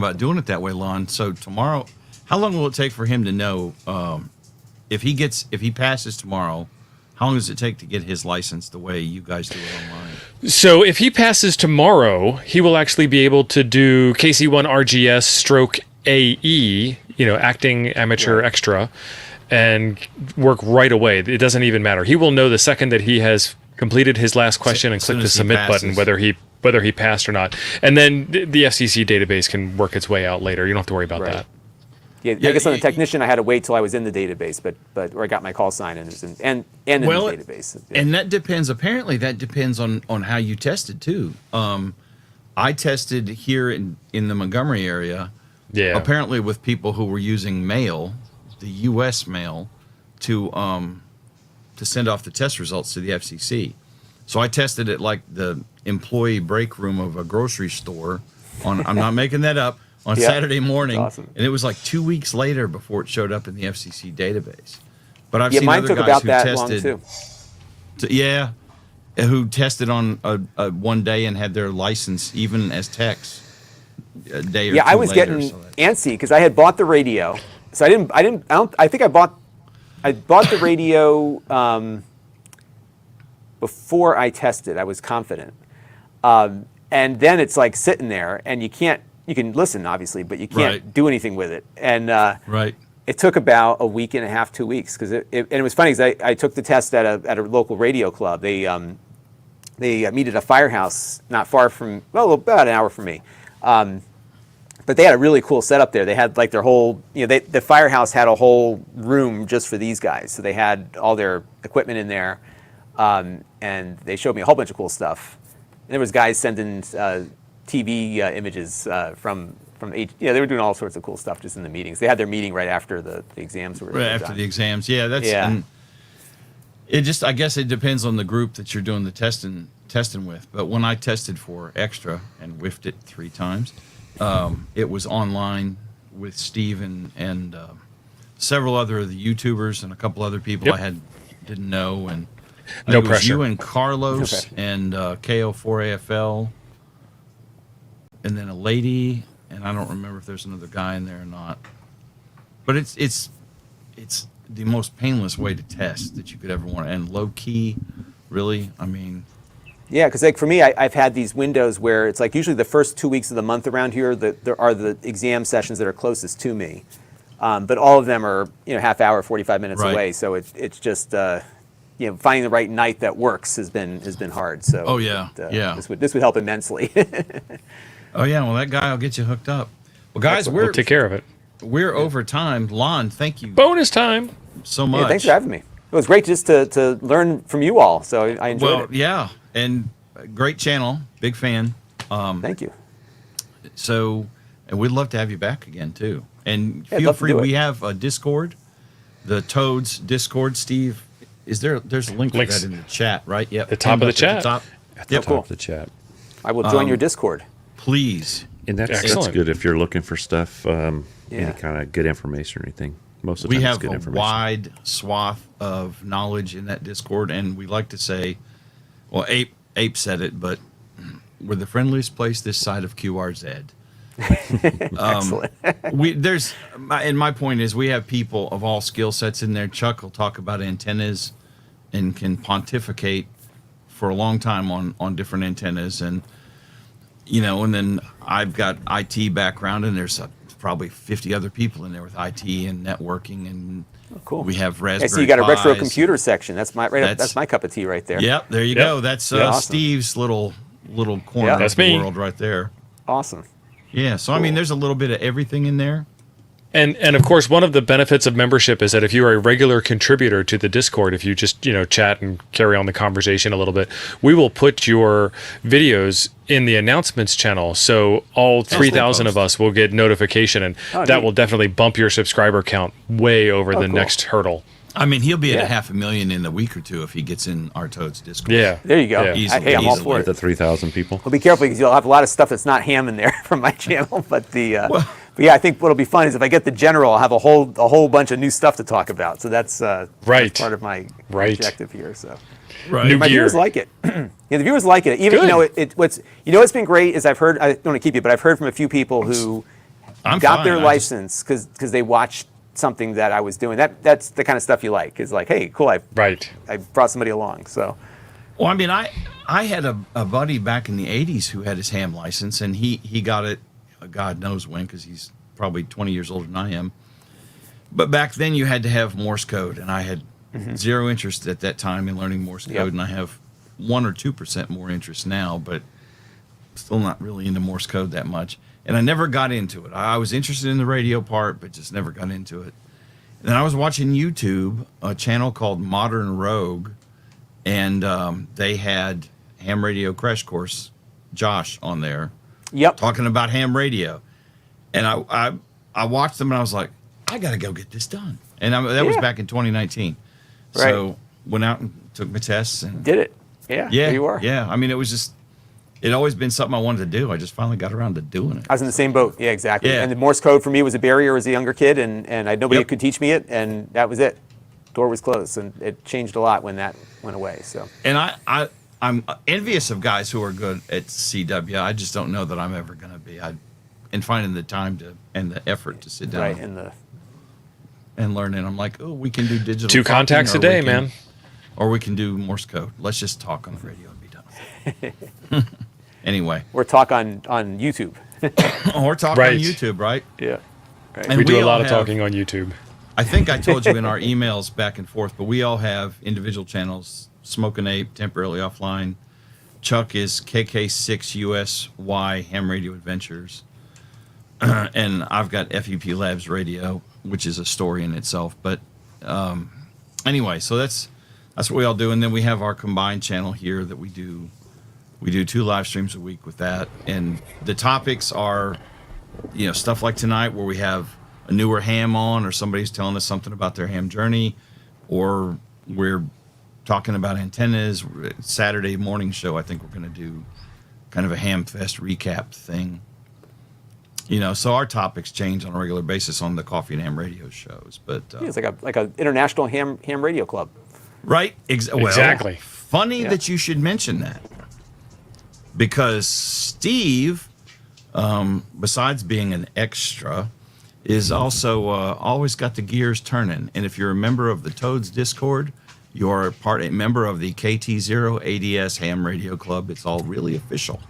time. doing it that way, Lon. So tomorrow, how long will it take for him to know if he passes tomorrow? How long does it take to get his license the way you guys do it online? So if he passes tomorrow, he will actually be able to do KC1 RGS stroke AE, acting amateur Right. extra, and work right away. It doesn't even matter. He will know the second that he has completed his last question and As soon clicked the as he submit button passes. whether he passed or not. And then the FCC database can work its way out later. You don't have to worry about Right. that. Yeah, Yeah, I guess on the y- technician, I had to wait till I was in the database, but where I got my call sign and in the database. Yeah. And that depends. Apparently, that depends on how you tested too. I tested here in the Montgomery area. Yeah. Apparently, with people who were using mail, the U.S. mail, to send off the test results to the FCC. So I tested it like the employee break room of a grocery store. I'm not making that up. On Yeah. Saturday morning, That's awesome. and it was like 2 weeks later before it showed up in the FCC database. But I've Yeah, seen mine other took guys about who that long tested. too. Who tested on a one day and had their license even as techs a day or Yeah, two I was later, getting so that- antsy because I had bought the radio. So I think I bought the radio before I tested. I was confident. And then it's like sitting there and you can listen obviously, but you can't Right. do anything with it. And right. it took about a week and a half, 2 weeks, because it was funny because I took the test at a local radio club. They meet at a firehouse not far from, well, about an hour from me. But they had a really cool setup there. They had like their whole, the firehouse had a whole room just for these guys. So they had all their equipment in there, and they showed me a whole bunch of cool stuff. And there was guys sending TV images from they were doing all sorts of cool stuff just in the meetings. They had their meeting right after the exams were Right after done. the exams. Yeah, that's Yeah. and I guess it depends on the group that you're doing the testing with. But when I tested for extra and whiffed it 3 times, it was online with Steve and several other of the YouTubers and a couple other people Yep. I didn't know, and I No think it was pressure. you and Carlos Okay. and KO4AFL, and then a lady, and I don't remember if there's another guy in there or not. But it's the most painless way to test that you could ever want, and low key. really? I mean, Yeah, because like for me, I've had these windows where it's like usually the first 2 weeks of the month around here, there are the exam sessions that are closest to me, but all of them are half hour, 45 minutes Right. away. So it's just finding the right night that works has been hard. So Oh, yeah. Yeah. this would help immensely. oh yeah, well that guy will get you hooked up. Well, guys, We'll take care of it. we're over time. Lon, thank you Bonus time. so much. Yeah, thanks for having me. It was great just to learn from you all. So I enjoyed Well, it. yeah, and great channel, big fan. Thank you. So, and we'd love to have you back again too. And Yeah, I'd feel love to free. do it. We have a Discord, the Toads Discord. Steve, there's a link for Links. that in the chat, right? Yep. The top of pinned the up at chat. top. At the Yep. top cool. of the chat. I will join your Discord. Please. And that's Excellent. good if you're looking for stuff, Yeah. any kind of good information or anything. Most of the We time have it's good a information. wide swath of knowledge in that Discord, and we like to say, well, Ape said it, but we're the friendliest place this side of QRZ. Excellent. My point is we have people of all skill sets in there. Chuck will talk about antennas and can pontificate for a long time on different antennas, and and then I've got IT background, and there's probably 50 other people in there with IT and networking, and Cool. we have I Raspberry see you got a retro Pis. computer section. That's my That's- that's my cup of tea right there. Yep, there you Yep. go. That's Yeah. Awesome. Steve's little corner Yeah. of That's the me. world right there. Awesome. Yeah, so I mean, there's a little bit of everything in there. And of course, one of the benefits of membership is that if you are a regular contributor to the Discord, if you just chat and carry on the conversation a little bit, we will put your videos in the announcements channel. So all 3,000 of us will get notification, and Oh, that neat. will definitely bump your subscriber count way over the cool. next hurdle. I mean, he'll be at Yeah. 500,000 in a week or two if he gets in our Toads Discord. Yeah. There you go. Yeah. Easily, Hey, I'm all easily. for At it. the 3,000 people. Well, be careful because you'll have a lot of stuff that's not ham in there from my channel. But but yeah, I think what'll be fun is if I get the general, I'll have a whole bunch of new stuff to talk about. So that's Right. part of my Right. objective here. So Right. New my gear. viewers like it. Yeah, the viewers like it. Even Good. what's been great is I've heard. I don't want to keep you, but I've heard from a few people who I'm got fine. their I just- license because they watched something that I was doing. That's the kind of stuff you like. Is like, hey, cool. I Right. brought somebody along. So Well, I mean, I had a buddy back in the 80s who had his ham license, and he got it, God knows when, because he's probably 20 years older than I am. But back then you had to have Morse code, and I had zero interest at that time in learning Morse code, Yep. and I have 1 or 2% more interest now, but still not really into Morse code that much. And I never got into it. I was interested in the radio part, but just never got into it. And then I was watching YouTube, a channel called Modern Rogue, and they had Ham Radio Crash Course, Josh, on there yep. talking about ham radio. And I watched them, and I was like, I got to go get this done. And that was Yeah. back in 2019. Right. So went out and took my tests. And Did it. Yeah. yeah, There you are. yeah. I mean, it always been something I wanted to do. I just finally got around to doing it. I was in the same boat. Yeah, exactly. Yeah. And the Morse code for me was a barrier as a younger kid, and I had nobody Yep. who could teach me it, and that was it. Door was closed, and it changed a lot when that went away. So And I'm envious of guys who are good at CW. I just don't know that I'm ever going to be. And finding the time and the effort to sit down right in the and learn it. I'm like, oh, we can do digital. 2 talking, contacts a or day, we can- man. Or we can do Morse code. Let's just talk on the radio and be done with it. Anyway, or talk on YouTube. or talk Right. on YouTube, right? Yeah. Right. And We do a all lot of have- talking on YouTube. I think I told you in our emails back and forth, but we all have individual channels. Smoke and Ape, temporarily offline. Chuck is KK6USY, Ham Radio Adventures. And I've got FEP Labs Radio, which is a story in itself. But anyway, so that's what we all do. And then we have our combined channel here that we do. We do 2 live streams a week with that. And the topics are, stuff like tonight where we have a newer ham on, or somebody's telling us something about their ham journey, or we're talking about antennas. Saturday morning show, I think we're going to do kind of a ham fest recap thing. So our topics change on a regular basis on the Coffee and Ham radio shows. But Yeah, it's like a international ham radio club. right, well, Exactly. Funny Yeah. that you should mention that, because Steve, besides being an extra, is also always got the gears turning. And if you're a member of the Toads Discord, you're a member of the KT0 ADS Ham Radio Club. It's all really official.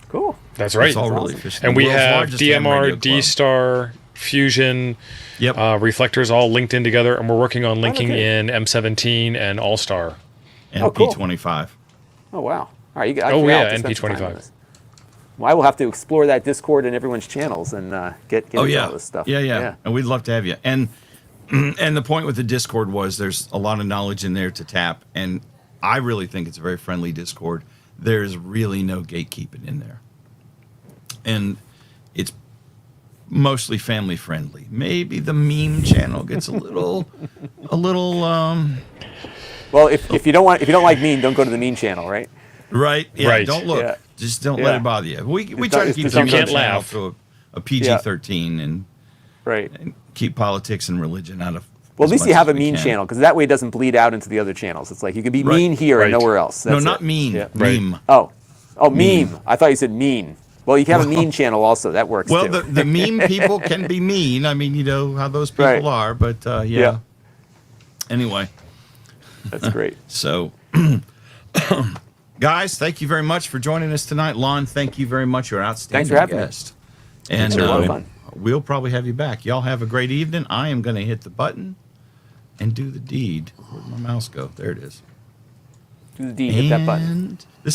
Cool. That's right. It's all really awesome. official. And The we world's have largest ham radio DMR, club. D-Star, Fusion, Yep. reflectors all linked in together, and we're working on linking okay. in M17 and All-Star. and Oh, cool. P25. Oh, wow. All right. I Oh, I'll yeah, have to spend some time NP25. on this. Well, I will have to explore that Discord and everyone's channels and get Oh into yeah, all this stuff. yeah, and we'd love to have you. And the point with the Discord was there's a lot of knowledge in there to tap, and I really think it's a very friendly Discord. There's really no gatekeeping in there, and it's mostly family friendly. Maybe the meme channel gets a little. Well, if you don't like mean, don't go to the mean channel, right? Right. Yeah. Right. Don't look. Yeah. Just don't Yeah. let it bother you. We It's try not- to it's keep just the you can't channel laugh. to a PG-13 and Right. keep politics and religion out of. Well, as at least much you have as a we mean can. channel because that way it doesn't bleed out into the other channels. It's like you can be Right. mean here and Right. nowhere else. No, That's not it. mean. Yeah. Right. Meme. Oh, meme. I thought you said mean. Well, you can have a mean channel also. That works Well, too. the meme people can be mean. I mean, you know how those people Right. are, but yeah. Yeah. Anyway, That's great. so guys, thank you very much for joining us tonight. Lon, thank you very much. You're an outstanding Thanks for having me. guest. And It's a lot of fun. we'll probably have you back. Y'all have a great evening. I am going to hit the button and do the deed. Where'd my mouse go? There it is. Do the D, hit that button. And this is